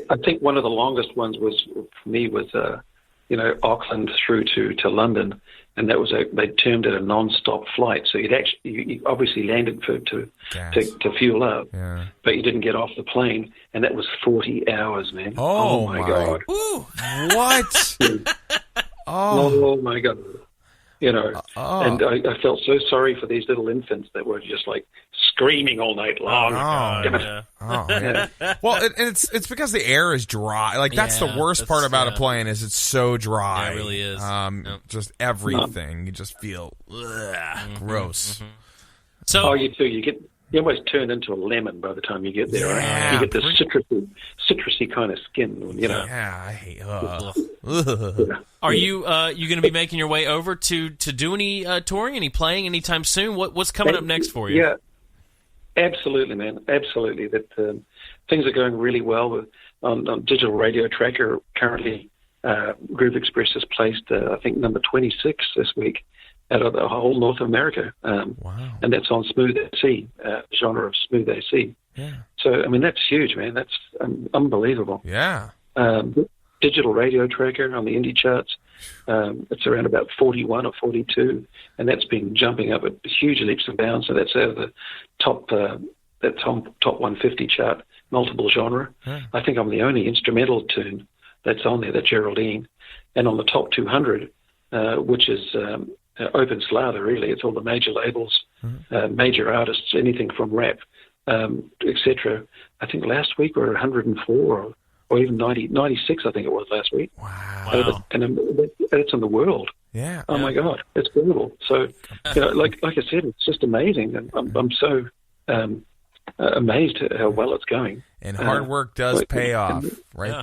S3: I think one of the longest ones was for me was Auckland through to London, and that was they termed it a non-stop flight. So you obviously landed to fuel up, but you didn't get off the plane, and that was 40 hours, man.
S2: Oh
S3: my God!
S1: Ooh.
S2: What?
S3: Oh my God! And I felt so sorry for these little infants that were just like screaming all night long.
S2: Well, it's because the air is dry. Like that's the worst part about a plane is it's so dry.
S1: Yeah, it really is.
S2: Just everything. You just feel gross.
S1: Mm-hmm. So
S3: you almost turn into a lemon by the time you get there. Right? You get this citrusy kind of skin.
S2: Yeah, I hate.
S1: Are you going to be making your way over to do any touring, any playing anytime soon? What's coming up next for you?
S3: Yeah, absolutely, man. Absolutely. That things are going really well on Digital Radio Tracker. Currently, GrooveExpress has placed, I think, number 26 this week out of the whole North America.
S2: Wow.
S3: And that's on Smooth AC, genre of Smooth AC.
S2: Yeah.
S3: So, I mean, that's huge, man. That's unbelievable.
S2: Yeah.
S3: Digital Radio Tracker on the indie charts, it's around about 41 or 42, and that's been jumping up at huge leaps and bounds. So that's out of the top 150 chart, multiple genre.
S2: Yeah.
S3: I think I'm the only instrumental tune that's on there, the Geraldine, and on the top 200, which is open slather, really. It's all the major labels, major artists, anything from rap, etc. I think last week we were 104 or even 96, I think it was last week.
S2: Wow.
S3: And it's in the world.
S2: Yeah.
S3: Oh, my God. It's brutal. So, like I said, it's just amazing. And I'm so amazed at how well it's going.
S2: And hard work does pay off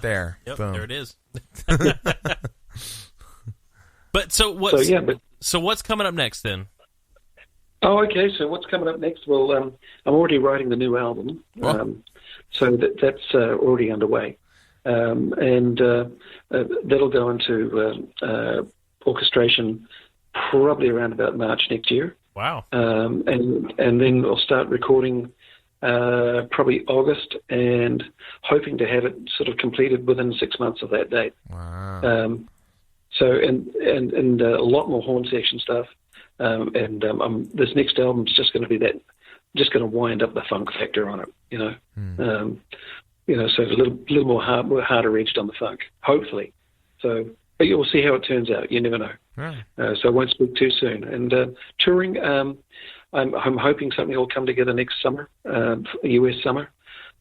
S2: there.
S1: Yep,
S2: Boom.
S1: there it is. But so what's coming up next then?
S3: Oh, okay. So what's coming up next? Well, I'm already writing the new album. So that's already underway. And that'll go into orchestration probably around about March next year.
S1: Wow.
S3: And then we'll start recording probably August, and hoping to have it sort of completed within 6 months of that date.
S2: Wow.
S3: So and a lot more horn section stuff. This next album's just going to be just going to wind up the funk factor on it. So it's a little more harder edged on the funk, hopefully. So, but you'll see how it turns out. You never know. So I won't speak too soon. And touring, I'm hoping something will come together next summer, US summer,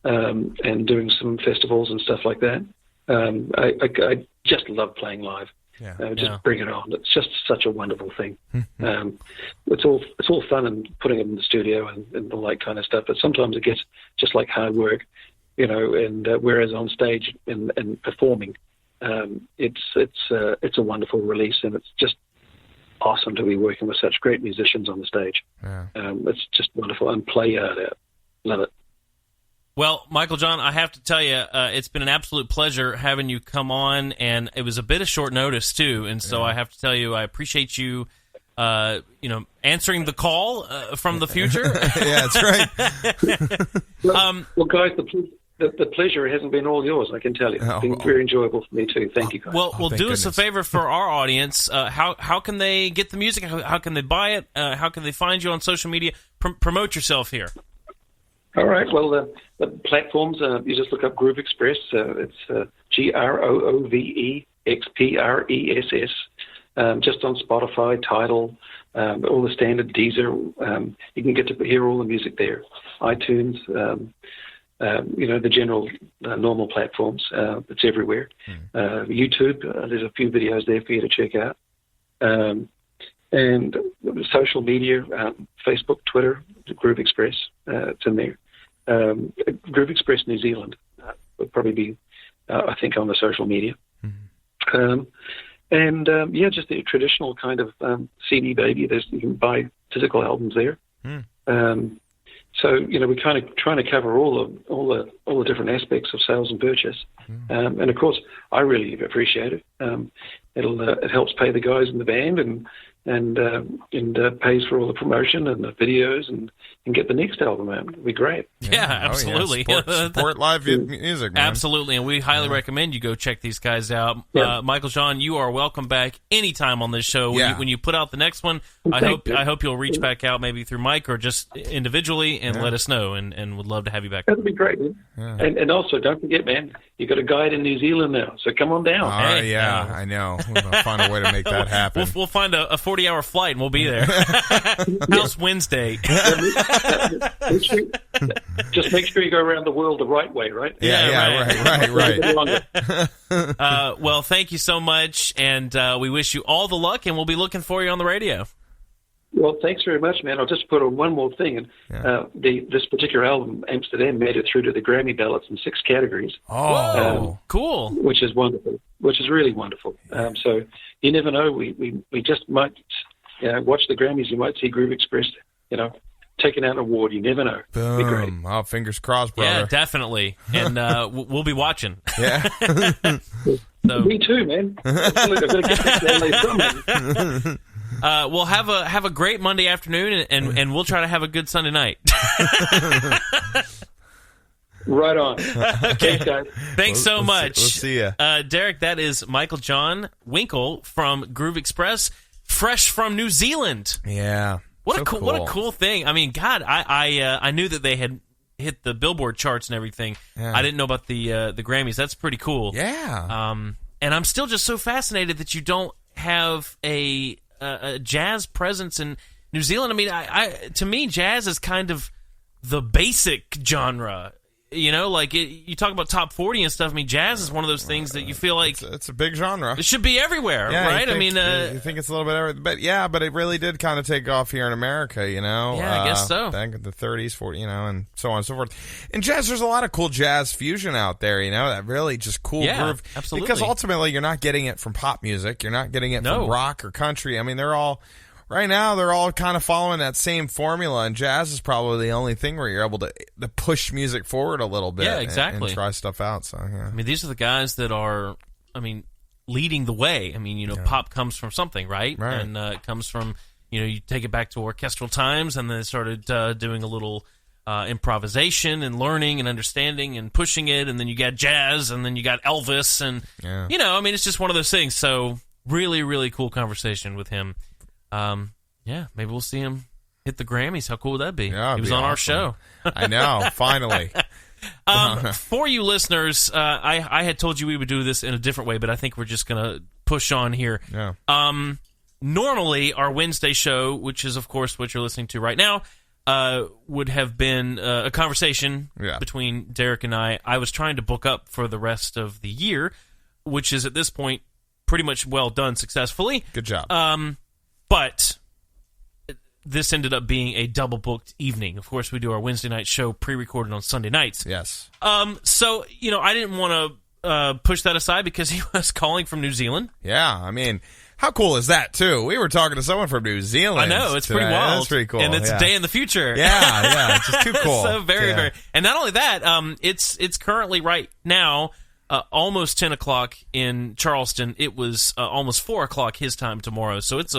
S3: and doing some festivals and stuff like that. I just love playing live. Bring it on. It's just such a wonderful thing. It's all fun and putting it in the studio and all that kind of stuff. But sometimes it gets just like hard work, And whereas on stage and performing, it's a wonderful release, and it's just awesome to be working with such great musicians on the stage.
S2: Yeah.
S3: It's just wonderful, and play hard out. Love it.
S1: Well, Mykeljon, I have to tell you, it's been an absolute pleasure having you come on, and it was a bit of short notice too. And so I have to tell you, I appreciate you, answering the call from the future.
S2: Yeah, that's right.
S3: Well, guys, the pleasure hasn't been all yours, I can tell you. It's been very enjoyable for me too. Thank you, guys.
S1: Well, do us a favor for our audience. How can they get the music? How can they buy it? How can they find you on social media? Promote yourself here.
S3: All right. Well, the platforms, you just look up GrooveExpress. It's GrooveExpress. Just on Spotify, Tidal, all the standard Deezer. You can get to hear all the music there. iTunes, the general normal platforms. It's everywhere. YouTube, there's a few videos there for you to check out. And social media, Facebook, Twitter, GrooveExpress, it's in there. GrooveExpress New Zealand would probably be, I think, on the social media. Just the traditional kind of CD baby. You can buy physical albums there. So we're kind of trying to cover all the different aspects of sales and purchase. And of course, I really appreciate it. It helps pay the guys in the band and pays for all the promotion and the videos and get the next album out. It'd be great.
S1: Yeah, absolutely.
S2: Support live music, man.
S1: Absolutely, and we highly recommend you go check these guys out. Mykeljon, you are welcome back anytime on this show. When you put out the next one, I hope you'll reach back out maybe through Mike or just individually and let us know, and would love to have you back.
S3: That'd be great. Yeah. And also, don't forget, man, you got a guide in New Zealand now, so come on down.
S2: I know. We'll find a way to make that happen.
S1: We'll find a 40-hour flight, and we'll be there. How's Wednesday?
S3: Just make sure you go around the world the right way, right?
S2: Right.
S1: Well, thank you so much, and we wish you all the luck, and we'll be looking for you on the radio.
S3: Well, thanks very much, man. I'll just put on one more thing. This particular album, Amsterdam, made it through to the Grammy ballots in 6 categories.
S1: Oh, cool.
S3: Which is wonderful, which is really wonderful. So you never know. We just might watch the Grammys. You might see GrooveExpress, taking out an award. You never know.
S2: Boom.
S3: Be great.
S2: Oh, fingers crossed, brother.
S1: Yeah, definitely. And we'll be watching.
S2: Yeah.
S1: So,
S3: me too, man. I've got to get back to LA.
S1: We'll have a great Monday afternoon, and we'll try to have a good Sunday night.
S3: Right on. Okay, guys.
S1: Thanks so much.
S2: We'll see you.
S1: Derek, that is Mykeljon Winckel from GrooveExpress, fresh from New Zealand.
S2: Yeah.
S1: What a cool thing. I mean, God, I knew that they had hit the Billboard charts and everything. Yeah. I didn't know about the Grammys. That's pretty cool.
S2: Yeah.
S1: And I'm still just so fascinated that you don't have a jazz presence in New Zealand. I mean, to me, jazz is kind of the basic genre. You talk about top 40 and stuff. I mean, jazz is one of those things that you feel like
S2: it's a big genre.
S1: It should be everywhere, right?
S2: You think it's a little bit everywhere, but it really did kind of take off here in America.
S1: Yeah, I guess so.
S2: Back in the 30s, 40, and so on and so forth. In jazz, there's a lot of cool jazz fusion out there. That really just cool groove.
S1: Absolutely.
S2: Because ultimately, you're not getting it from pop music. You're not getting it from rock or country. I mean, right now, they're all kind of following that same formula, and jazz is probably the only thing where you're able to push music forward a little bit.
S1: Yeah, exactly.
S2: And try stuff out. So, yeah.
S1: I mean, these are the guys that are, leading the way. I mean, pop comes from something, right? And it comes from, you take it back to orchestral times, and then they started doing a little improvisation and learning and understanding and pushing it, and then you got jazz, and then you got Elvis, and, it's just one of those things. So, really, really cool conversation with him. Maybe we'll see him hit the Grammys. How cool would that be?
S2: Yeah,
S1: he was on our show.
S2: I know, finally.
S1: For you listeners, I had told you we would do this in a different way, but I think we're just going to push on here.
S2: Yeah.
S1: Normally, our Wednesday show, which is, of course, what you're listening to right now, would have been a conversation between Derek and I. I was trying to book up for the rest of the year, which is, at this point, pretty much well done successfully.
S2: Good job.
S1: But this ended up being a double-booked evening. Of course, we do our Wednesday night show pre-recorded on Sunday nights.
S2: Yes.
S1: So, I didn't want to push that aside because he was calling from New Zealand.
S2: Yeah, I mean, how cool is that, too? We were talking to someone from New Zealand.
S1: I know, it's pretty wild.
S2: That's pretty cool.
S1: And it's a day in the future.
S2: Yeah, it's just too cool.
S1: So very. And not only that, it's currently right now almost 10 o'clock in Charleston. It was almost 4 o'clock his time tomorrow. So it's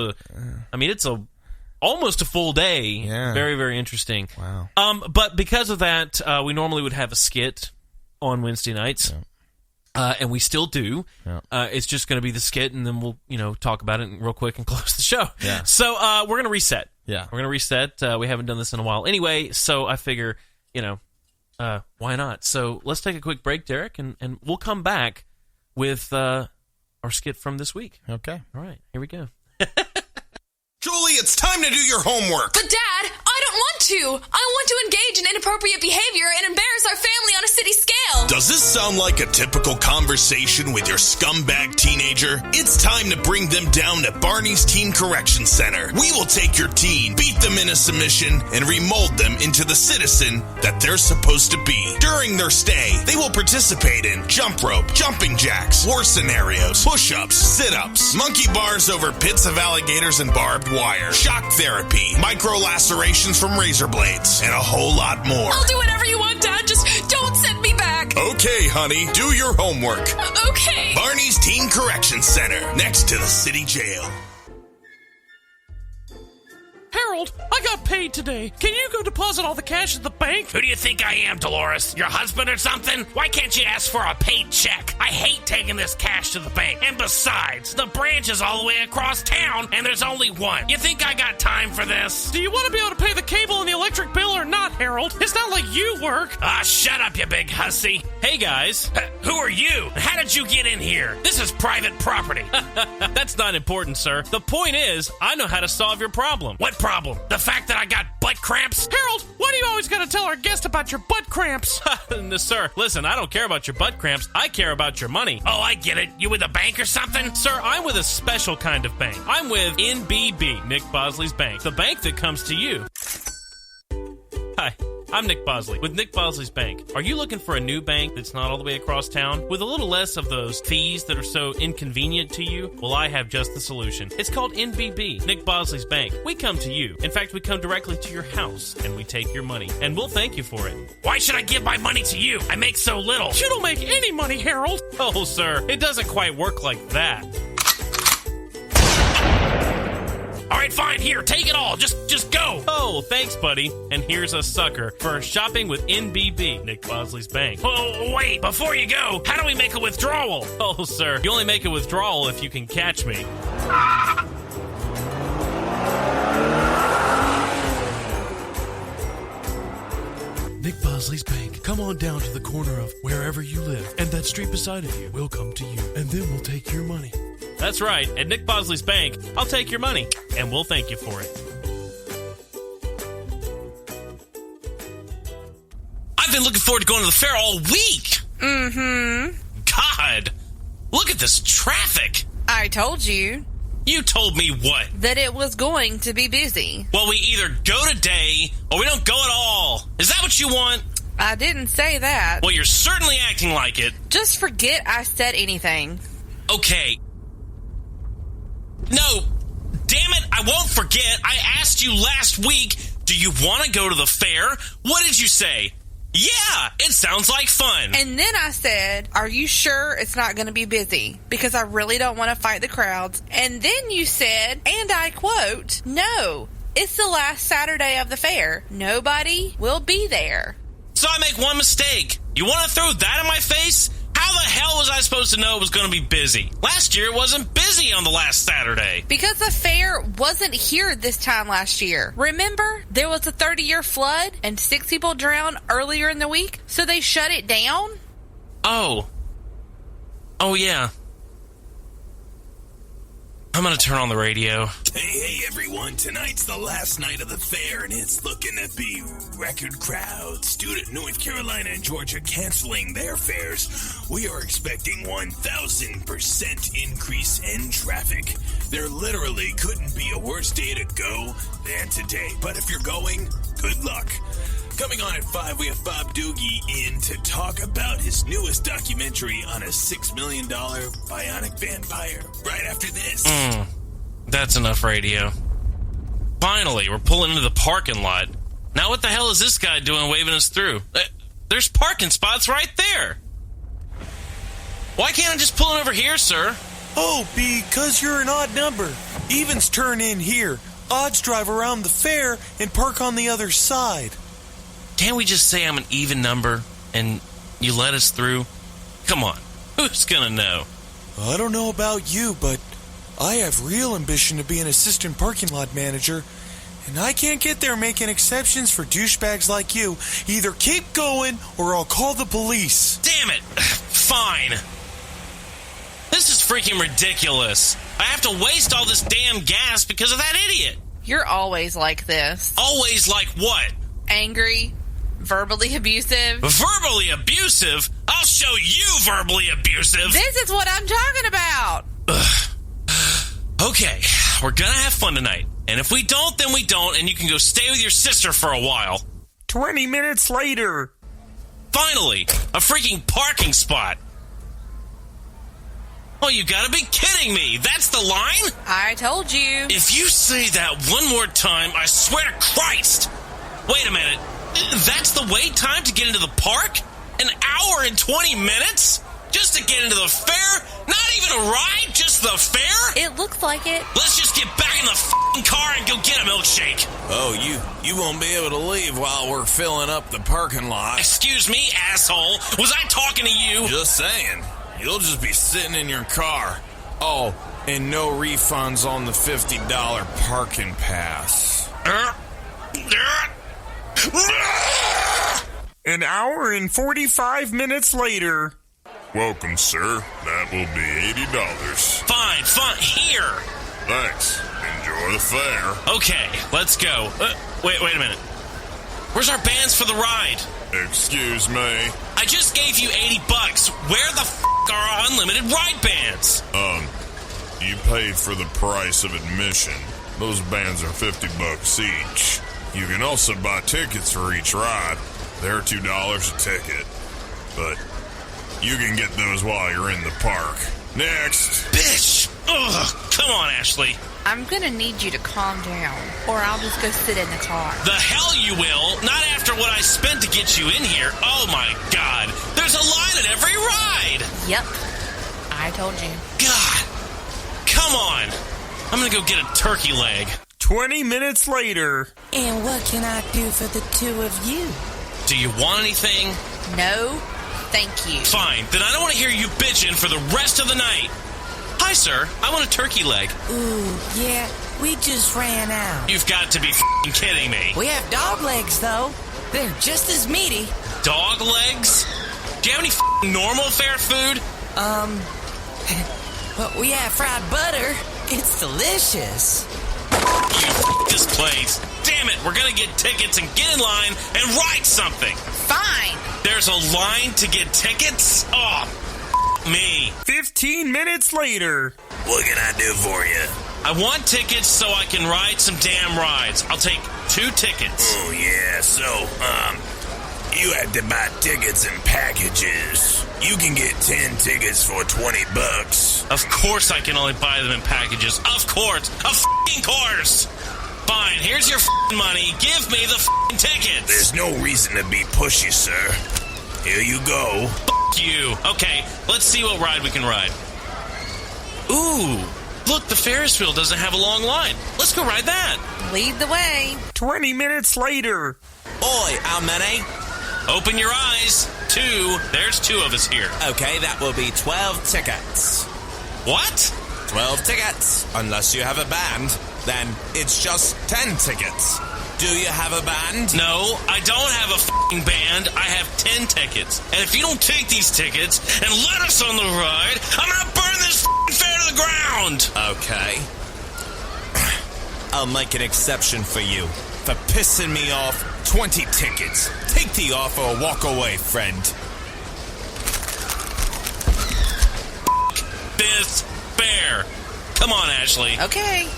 S1: almost a full day.
S2: Yeah.
S1: Very, very interesting.
S2: Wow.
S1: But because of that, we normally would have a skit on Wednesday nights. Yeah. And we still do. Yeah. It's just going to be the skit, and then we'll, talk about it real quick and close the show.
S2: Yeah.
S1: So we're going to reset.
S2: Yeah.
S1: We're going to reset. We haven't done this in a while anyway, so I figure, why not? So let's take a quick break, Derek, and we'll come back with our skit from this week.
S2: Okay.
S1: All right, here we go.
S4: Julie, it's time to do your homework.
S5: But Dad, I don't want
S4: to. I want to engage in inappropriate behavior and embarrass our family on a city scale.
S5: Does this sound like a typical conversation with your scumbag teenager? It's time to bring them down to Barney's Teen Correction Center. We will take your teen, beat them in a submission, and remold them into the citizen that they're supposed to be. During their stay, they will participate in jump rope, jumping jacks, war scenarios, push-ups, sit-ups, monkey bars over pits of alligators and barbed wire, shock therapy, micro-lacerations from razor blades, and a whole lot more.
S4: I'll do whatever you want, Dad. Just don't send me back.
S5: Okay, honey, do your homework.
S4: Okay.
S5: Barney's Teen Correction Center, next to the city jail.
S1: Harold, I got paid today. Can you go deposit all the cash at the bank?
S6: Who do you think I am, Dolores? Your husband or something? Why can't you ask for a paid check? I hate taking this cash to the bank. And besides, the branch is all the way across town, and there's only one. You think I got time for this?
S1: Do you want to be able to pay the cable and the electric bill or not, Harold? It's not like you work.
S6: Ah, shut up, you big hussy.
S1: Hey, guys.
S6: Who are you? How did you get in here? This is private property.
S1: That's not important, sir. The point is, I know how to solve your problem.
S6: What problem? The fact that I got butt cramps?
S1: Harold, why do you always gotta tell our guest about your butt cramps? No, sir, listen, I don't care about your butt cramps. I care about your money.
S6: Oh, I get it. You with a bank or something?
S1: Sir, I'm with a special kind of bank. I'm with NBB, Nick Bosley's bank, the bank that comes to you. Hi, I'm Nick Bosley with Nick Bosley's Bank. Are you looking for a new bank that's not all the way across town with a little less of those fees that are so inconvenient to you? Well, I have just the solution. It's called NBB, Nick Bosley's Bank. We come to you. In fact, we come directly to your house and we take your money. And we'll thank you for it.
S6: Why should I give my money to you? I make so little.
S1: You don't make any money, Harold. Oh, sir, it doesn't quite work like that.
S6: All right, fine. Here, take it all. Just go.
S1: Oh, thanks, buddy. And here's a sucker for shopping with NBB, Nick Bosley's Bank.
S6: Oh, wait. Before you go, how do we make a withdrawal?
S1: Oh, sir, you only make a withdrawal if you can catch me.
S7: Nick Bosley's Bank. Come on down to the corner of wherever you live, and that street beside of you. We'll come to you, and then we'll take your money.
S1: That's right. At Nick Bosley's Bank, I'll take your money, and we'll thank you for it.
S6: I've been looking forward to going to the fair all week.
S8: Mm-hmm.
S6: God, look at this traffic.
S8: I told you.
S6: You told me what?
S8: That it was going to be busy.
S6: Well, we either go today or we don't go at all. Is that what you want?
S8: I didn't say that.
S6: Well, you're certainly acting like it.
S8: Just forget I said anything.
S6: Okay. No, damn it, I won't forget. I asked you last week, do you want to go to the fair? What did you say? Yeah, it sounds like fun.
S8: And then I said, are you sure it's not going to be busy? Because I really don't want to fight the crowds. And then you said, and I quote, no, it's the last Saturday of the fair. Nobody will be there.
S6: So I make one mistake. You want to throw that in my face? How the hell was I supposed to know it was going to be busy? Last year it wasn't busy on the last Saturday.
S8: Because the fair wasn't here this time last year. Remember, there was a 30-year flood and 6 people drowned earlier in the week, so they shut it down?
S6: Oh, yeah. I'm going to turn on the radio.
S5: Hey, everyone. Tonight's the last night of the fair, and it's looking to be record crowds. Due to North Carolina and Georgia canceling their fairs, we are expecting 1,000% increase in traffic. There literally couldn't be a worse day to go than today. But if you're going, good luck. Coming on at 5, we have Bob Doogie in to talk about his newest documentary on a $6 million bionic vampire. Right after this.
S6: That's enough radio. Finally, we're pulling into the parking lot. Now what the hell is this guy doing waving us through? There's parking spots right there. Why can't I just pull in over here, sir?
S9: Oh, because you're an odd number. Evens turn in here. Odds drive around the fair and park on the other side.
S6: Can't we just say I'm an even number and you let us through? Come on, who's gonna know?
S9: I don't know about you, but I have real ambition to be an assistant parking lot manager, and I can't get there making exceptions for douchebags like you. Either keep going or I'll call the police.
S6: Damn it! Fine. This is freaking ridiculous. I have to waste all this damn gas because of that idiot.
S8: You're always like this.
S6: Always like what?
S8: Angry, verbally abusive.
S6: Verbally abusive? I'll show you verbally abusive.
S8: This is what I'm talking about.
S6: Okay, we're gonna have fun tonight. And if we don't, then we don't, and you can go stay with your sister for a while.
S9: 20 minutes later.
S6: Finally, a freaking parking spot. Oh, you gotta be kidding me. That's the line?
S8: I told you.
S6: If you say that one more time, I swear to Christ. Wait a minute. That's the wait time to get into the park? An hour and 20 minutes? Just to get into the fair? Not even a ride, just the fair?
S8: It looks like it.
S6: Let's just get back in the f***ing car and go get a milkshake.
S5: Oh, you won't be able to leave while we're filling up the parking lot.
S6: Excuse me, asshole. Was I talking to you?
S5: Just saying. You'll just be sitting in your car. Oh, and no refunds on the $50 parking pass.
S9: An hour and 45 minutes later.
S10: Welcome, sir. That will be $80.
S6: Fine. Here.
S10: Thanks. Enjoy the fair.
S6: Okay, let's go. Wait a minute. Where's our bands for the ride?
S10: Excuse me.
S6: I just gave you $80. Where the f*** are our unlimited ride bands?
S10: You paid for the price of admission. Those bands are $50 each. You can also buy tickets for each ride. They're $2 a ticket. But you can get those while you're in the park. Next.
S6: Bitch! Ugh, come on, Ashley.
S8: I'm gonna need you to calm down, or I'll just go sit in the car.
S6: The hell you will! Not after what I spent to get you in here. Oh my God! There's a line at every ride!
S8: Yep. I told you.
S6: God! Come on! I'm gonna go get a turkey leg.
S9: 20 minutes later.
S11: And what can I do for the two of you?
S6: Do you want anything?
S8: No, thank you.
S6: Fine, then I don't want to hear you bitching for the rest of the night. Hi, sir. I want a turkey leg.
S11: Ooh, yeah, we just ran out.
S6: You've got to be f***ing kidding me.
S11: We have dog legs, though. They're just as meaty.
S6: Dog legs? Do you have any f***ing normal fare food?
S11: But we have fried butter. It's delicious.
S6: You f*** this place. Damn it, we're gonna get tickets and get in line and ride something.
S8: Fine.
S6: There's a line to get tickets? Oh, me.
S9: 15 minutes later.
S5: What can I do for you?
S6: I want tickets so I can ride some damn rides. I'll take 2 tickets.
S5: Oh, yeah, so, you have to buy tickets in packages. You can get 10 tickets for $20.
S6: Of course I can only buy them in packages. Of course. Of f***ing course. Fine, here's your f***ing money. Give me the f***ing tickets.
S5: There's no reason to be pushy, sir. Here you go.
S6: F*** you. Okay, let's see what ride we can ride. Ooh, look, the Ferris wheel doesn't have a long line. Let's go ride that.
S8: Lead the way.
S9: 20 minutes later.
S12: Oi, how many?
S6: Open your eyes. 2. There's 2 of us here.
S12: Okay, that will be 12 tickets.
S6: What?
S12: 12 tickets. Unless you have a band, then it's just 10 tickets. Do you have a band?
S6: No, I don't have a f***ing band. I have 10 tickets. And if you don't take these tickets and let us on the ride, I'm gonna burn this f***ing fair to the ground.
S12: Okay. I'll make an exception for you. For pissing me off, 20 tickets. Take the offer or walk away, friend.
S6: This fair. Come on, Ashley.
S8: Okay.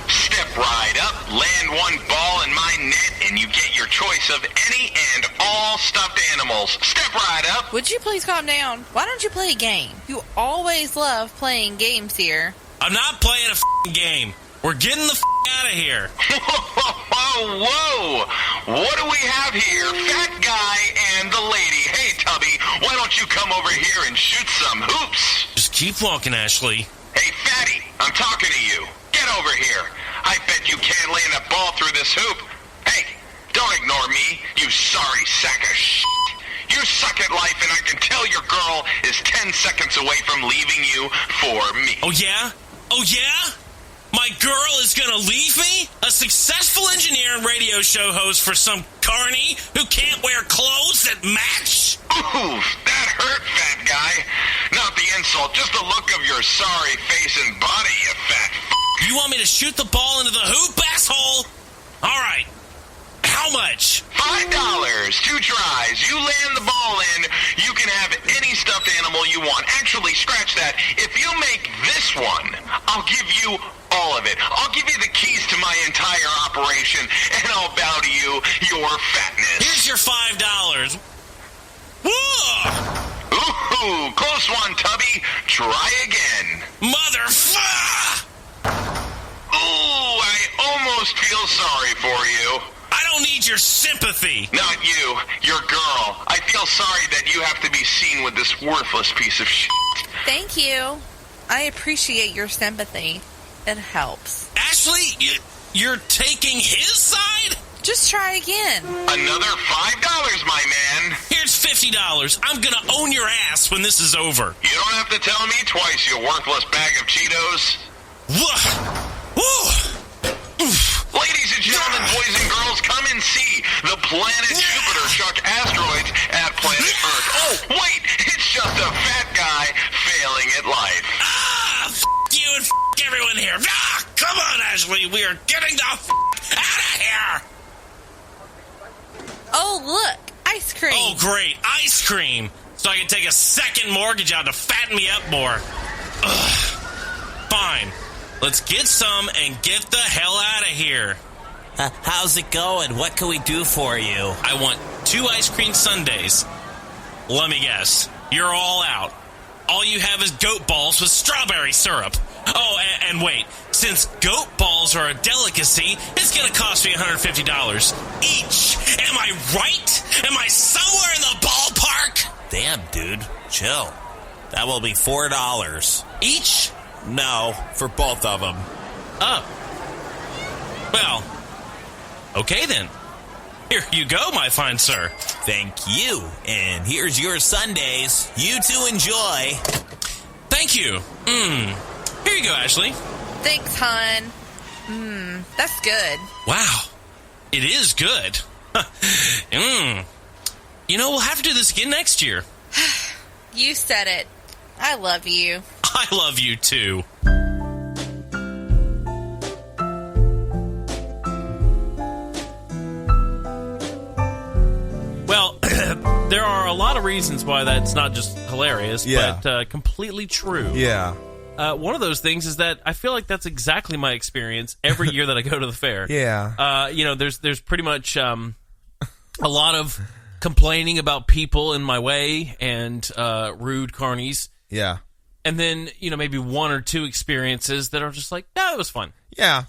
S13: Step right up, land one ball in my net, and you get your choice of any and all stuffed animals. Step right up.
S8: Would you please calm down? Why don't you play a game? You always love playing games here.
S6: I'm not playing a f***ing game. We're getting the f*** out of here.
S13: Whoa. What do we have here? Fat guy and the lady. Hey, Tubby, why don't you come over here and shoot some hoops?
S6: Just keep walking, Ashley.
S13: Hey, Fatty, I'm talking to you. Get over here. I bet you can't land a ball through this hoop. Hey, don't ignore me, you sorry sack of shit. You suck at life, and I can tell your girl is 10 seconds away from leaving you for me.
S6: Oh, yeah? Oh, yeah? My girl is gonna leave me? A successful engineer and radio show host for some carny who can't wear clothes that match?
S13: Ooh, that hurt, fat guy. Not the insult, just the look of your sorry face and body, you fat f***.
S6: You want me to shoot the ball into the hoop, asshole? All right. How much?
S13: $5. 2 tries. You land the ball in, you can have any stuffed animal you want. Actually, scratch that. If you make this one, I'll give you all of it. I'll give you the keys to my entire operation, and I'll bow to you your fatness.
S6: Here's your $5. Whoa!
S13: Ooh, close one, Tubby. Try again.
S6: Motherfucker!
S13: Ooh, I almost feel sorry for you.
S6: I don't need your sympathy.
S13: Not you, your girl. I feel sorry that you have to be seen with this worthless piece of shit.
S8: Thank you. I appreciate your sympathy. It helps.
S6: Ashley, you're taking his side?
S8: Just try again.
S13: Another $5, my man.
S6: Here's $50. I'm gonna own your ass when this is over.
S13: You don't have to tell me twice, you worthless bag of Cheetos. Ladies and gentlemen, boys and girls, come and see the planet Jupiter chuck asteroids at planet Earth. Oh, wait, it's just a fat guy failing at life.
S6: You and everyone here. Come on, Ashley. We are getting the out of here.
S8: Oh, look. Ice cream.
S6: Oh, great. Ice cream. So I can take a second mortgage out to fatten me up more. Ugh. Fine. Let's get some and get the hell out of here.
S11: How's it going? What can we do for you?
S6: I want 2 ice cream sundaes. Let me guess. You're all out. All you have is goat balls with strawberry syrup. Oh, and wait. Since goat balls are a delicacy, it's going to cost me $150 each. Am I right? Am I somewhere in the ballpark?
S11: Damn, dude. Chill. That will be $4.
S6: Each?
S11: No, for both of them.
S6: Oh. Well, okay then. Here you go, my fine sir.
S11: Thank you. And here's your sundaes. You two enjoy.
S6: Thank you. Here you go, Ashley.
S8: Thanks, hon. That's good.
S6: Wow. It is good. You know, we'll have to do this again next year.
S8: You said it. I love you.
S6: I love you too. Well, there are a lot of reasons why that's not just hilarious, but completely true.
S2: Yeah.
S1: One of those things is that I feel like that's exactly my experience every year that I go to the fair.
S2: Yeah.
S1: There's pretty much a lot of complaining about people in my way and rude carnies.
S2: Yeah.
S1: And then, maybe 1 or 2 experiences that are just like, no, it was fun.
S2: Yeah.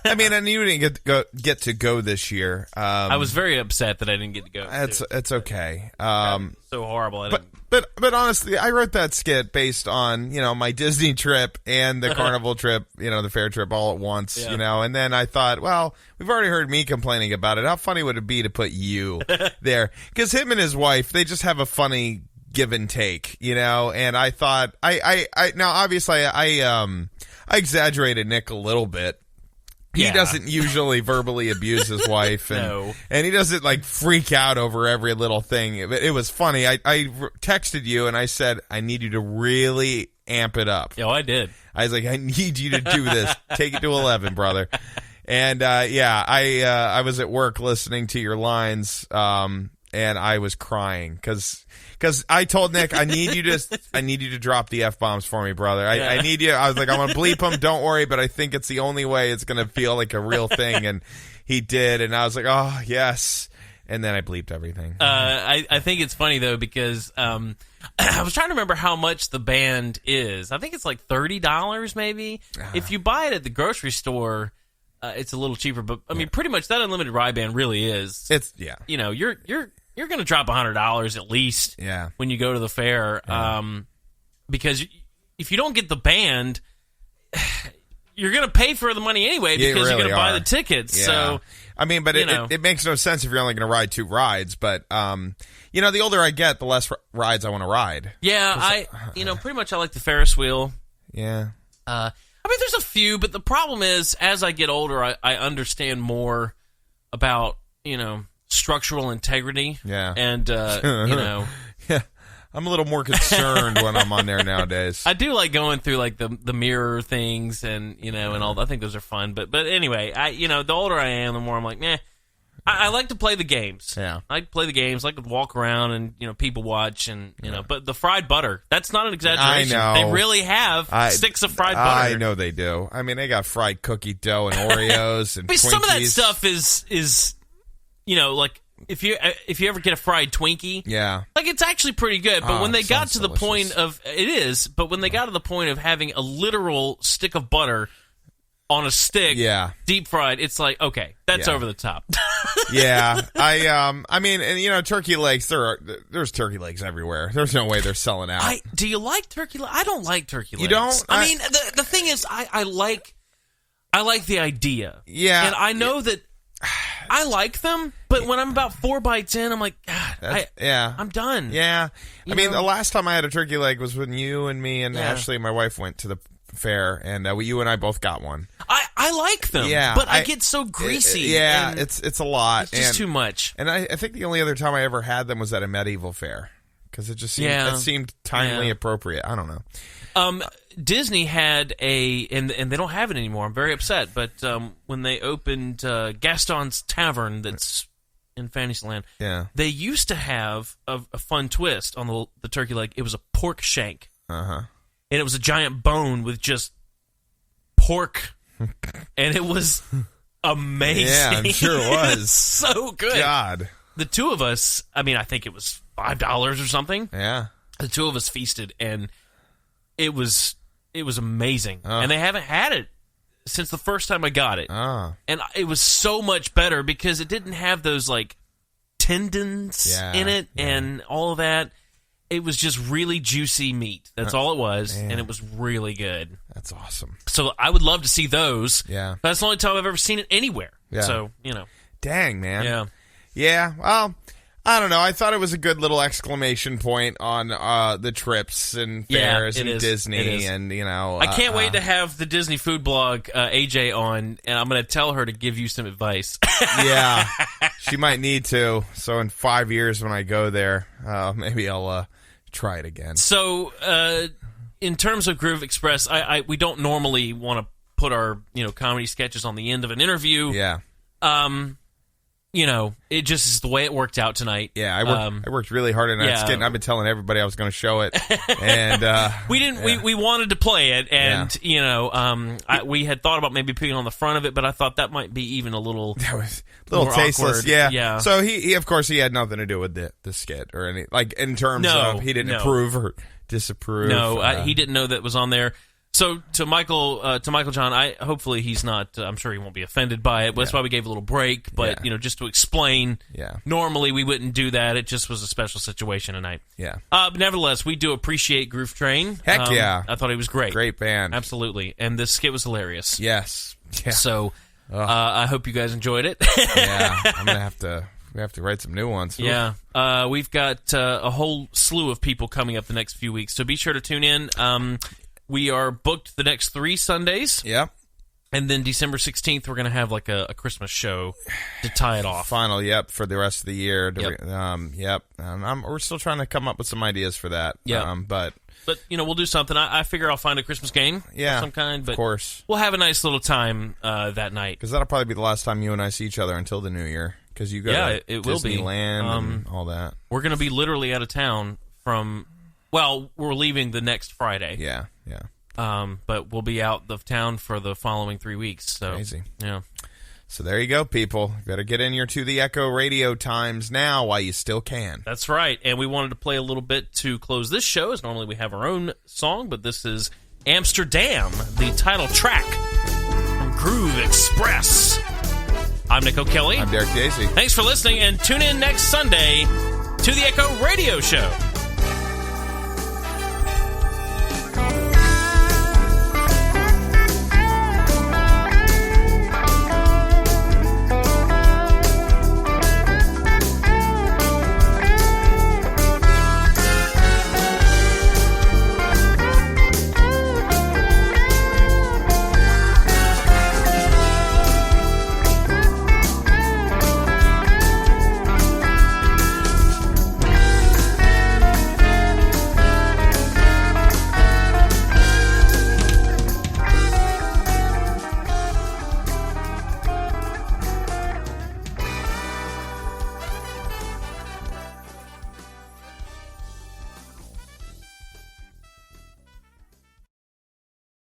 S2: I mean, and you didn't get to go this year.
S1: I was very upset that I didn't get to go.
S2: It's okay.
S1: So horrible.
S2: But honestly, I wrote that skit based on, my Disney trip and the carnival trip, the fair trip all at once, and then I thought, well, we've already heard me complaining about it. How funny would it be to put you there? Because him and his wife, they just have a funny give and take, and I thought now obviously I exaggerated Nick a little bit. He doesn't usually verbally abuse his wife, and he doesn't freak out over every little thing. It was funny. I texted you and I said, I need you to really amp it up.
S1: Oh, I did.
S2: I was like, I need you to do this. Take it to 11, brother. And I was at work listening to your lines, and I was crying because I told Nick, I need you to drop the F-bombs for me, brother. I need you. I was like, I'm going to bleep them. Don't worry. But I think it's the only way it's going to feel like a real thing. And he did. And I was like, oh, yes. And then I bleeped everything.
S1: I think it's funny, though, because I was trying to remember how much the band is. I think it's like $30 maybe. If you buy it at the grocery store, it's a little cheaper. But, I mean, pretty much that unlimited ride band really is. You're going to drop $100 at least when you go to the fair, because if you don't get the band, you're going to pay for the money anyway because you're going to buy the tickets. Yeah. So,
S2: I mean, but it makes no sense if you're only going to ride 2 rides. But the older I get, the less rides I want to ride.
S1: Yeah, pretty much I like the Ferris wheel.
S2: Yeah.
S1: I mean, there's a few, but the problem is as I get older, I understand more about structural integrity.
S2: Yeah.
S1: And,
S2: Yeah. I'm a little more concerned when I'm on there nowadays.
S1: I do like going through like the mirror things and and all. I think those are fun. But anyway, the older I am, the more I'm like, meh. I like to play the games.
S2: Yeah,
S1: I like to play the games. I like to walk around and people watch and But the fried butter, that's not an exaggeration.
S2: I know.
S1: They really have sticks of fried butter.
S2: I know they do. I mean, they got fried cookie dough and Oreos and Twinkies.
S1: Some of that stuff is like if you ever get a fried Twinkie, like it's actually pretty good. But when they got to the point of when they got to the point of having a literal stick of butter on a stick, deep fried, it's like, okay, that's over the top.
S2: I mean, and turkey legs. There's turkey legs everywhere. There's no way they're selling out.
S1: Do you like turkey legs? I don't like turkey legs.
S2: You don't?
S1: I mean, the thing is, I like the idea.
S2: Yeah,
S1: and I know that I like them, but when I'm about 4 bites in, I'm like, God, I'm done.
S2: Yeah, I mean, the last time I had a turkey leg was when you and me and Ashley, my wife, went to the fair, and you and I both got one.
S1: I like them, but I get so greasy.
S2: It's a lot.
S1: It's just too much.
S2: And I think the only other time I ever had them was at a medieval fair, because it just seemed timely appropriate. I don't know.
S1: Disney had and they don't have it anymore. I'm very upset, but when they opened Gaston's Tavern, that's in Fantasyland, they used to have a fun twist on the turkey leg. It was a pork shank. And it was a giant bone with just pork, and it was amazing.
S2: Yeah, I'm sure it was.
S1: So good.
S2: God.
S1: The two of us, I mean, I think it was $5 or something.
S2: Yeah.
S1: The two of us feasted, and it was amazing. And they haven't had it since the first time I got it. And it was so much better because it didn't have those, like, tendons in it and all of that. It was just really juicy meat. That's all it was, and it was really good.
S2: That's awesome.
S1: So I would love to see those.
S2: Yeah.
S1: That's the only time I've ever seen it anywhere.
S2: Yeah.
S1: So,
S2: Dang, man.
S1: Yeah.
S2: Yeah, well, I don't know. I thought it was a good little exclamation point on the trips and fairs and Disney and,
S1: I can't wait to have the Disney food blog, AJ, on, and I'm going to tell her to give you some advice.
S2: Yeah, she might need to. So in 5 years when I go there, maybe I'll try it again.
S1: So in terms of GrooveExpress, we don't normally want to put our comedy sketches on the end of an interview.
S2: Yeah.
S1: It just is the way it worked out tonight.
S2: Yeah, I worked really hard on that skit, and I've been telling everybody I was going to show it. And
S1: we didn't. We wanted to play it, and we had thought about maybe putting it on the front of it, but I thought that might be even a little
S2: tasteless.
S1: Awkward.
S2: Yeah. So he of course he had nothing to do with the skit or any, like, in terms of he didn't approve or disapprove.
S1: No, he didn't know that was on there. So to Mykeljon, hopefully he's not. I'm sure he won't be offended by it. But that's why we gave a little break. But just to explain, normally we wouldn't do that. It just was a special situation tonight.
S2: Yeah.
S1: But nevertheless, we do appreciate Groove Train.
S2: Heck yeah!
S1: I thought he was great.
S2: Great band.
S1: Absolutely. And this skit was hilarious.
S2: Yes. Yeah.
S1: So I hope you guys enjoyed it.
S2: Yeah. I'm gonna have to. We have to write some new ones.
S1: Yeah. We've got a whole slew of people coming up the next few weeks. So be sure to tune in. We are booked the next 3 Sundays.
S2: Yep.
S1: And then December 16th, we're going to have like a Christmas show to tie it off.
S2: Final, for the rest of the year. We're still trying to come up with some ideas for that.
S1: Yeah.
S2: But
S1: we'll do something. I figure I'll find a Christmas game of some kind. But
S2: of course.
S1: We'll have a nice little time that night.
S2: Because that'll probably be the last time you and I see each other until the new year. Because you go to Disneyland and all that.
S1: We're going to be literally out of town from... Well, we're leaving the next Friday.
S2: Yeah.
S1: But we'll be out of town for the following 3 weeks. So,
S2: crazy.
S1: Yeah.
S2: So there you go, people. You better get in your To the Echo radio times now while you still can.
S1: That's right. And we wanted to play a little bit to close this show, as normally we have our own song, but this is Amsterdam, the title track from GrooveExpress. I'm Nico Kelly.
S2: I'm Derek Daisy.
S1: Thanks for listening, and tune in next Sunday to the Echo Radio Show.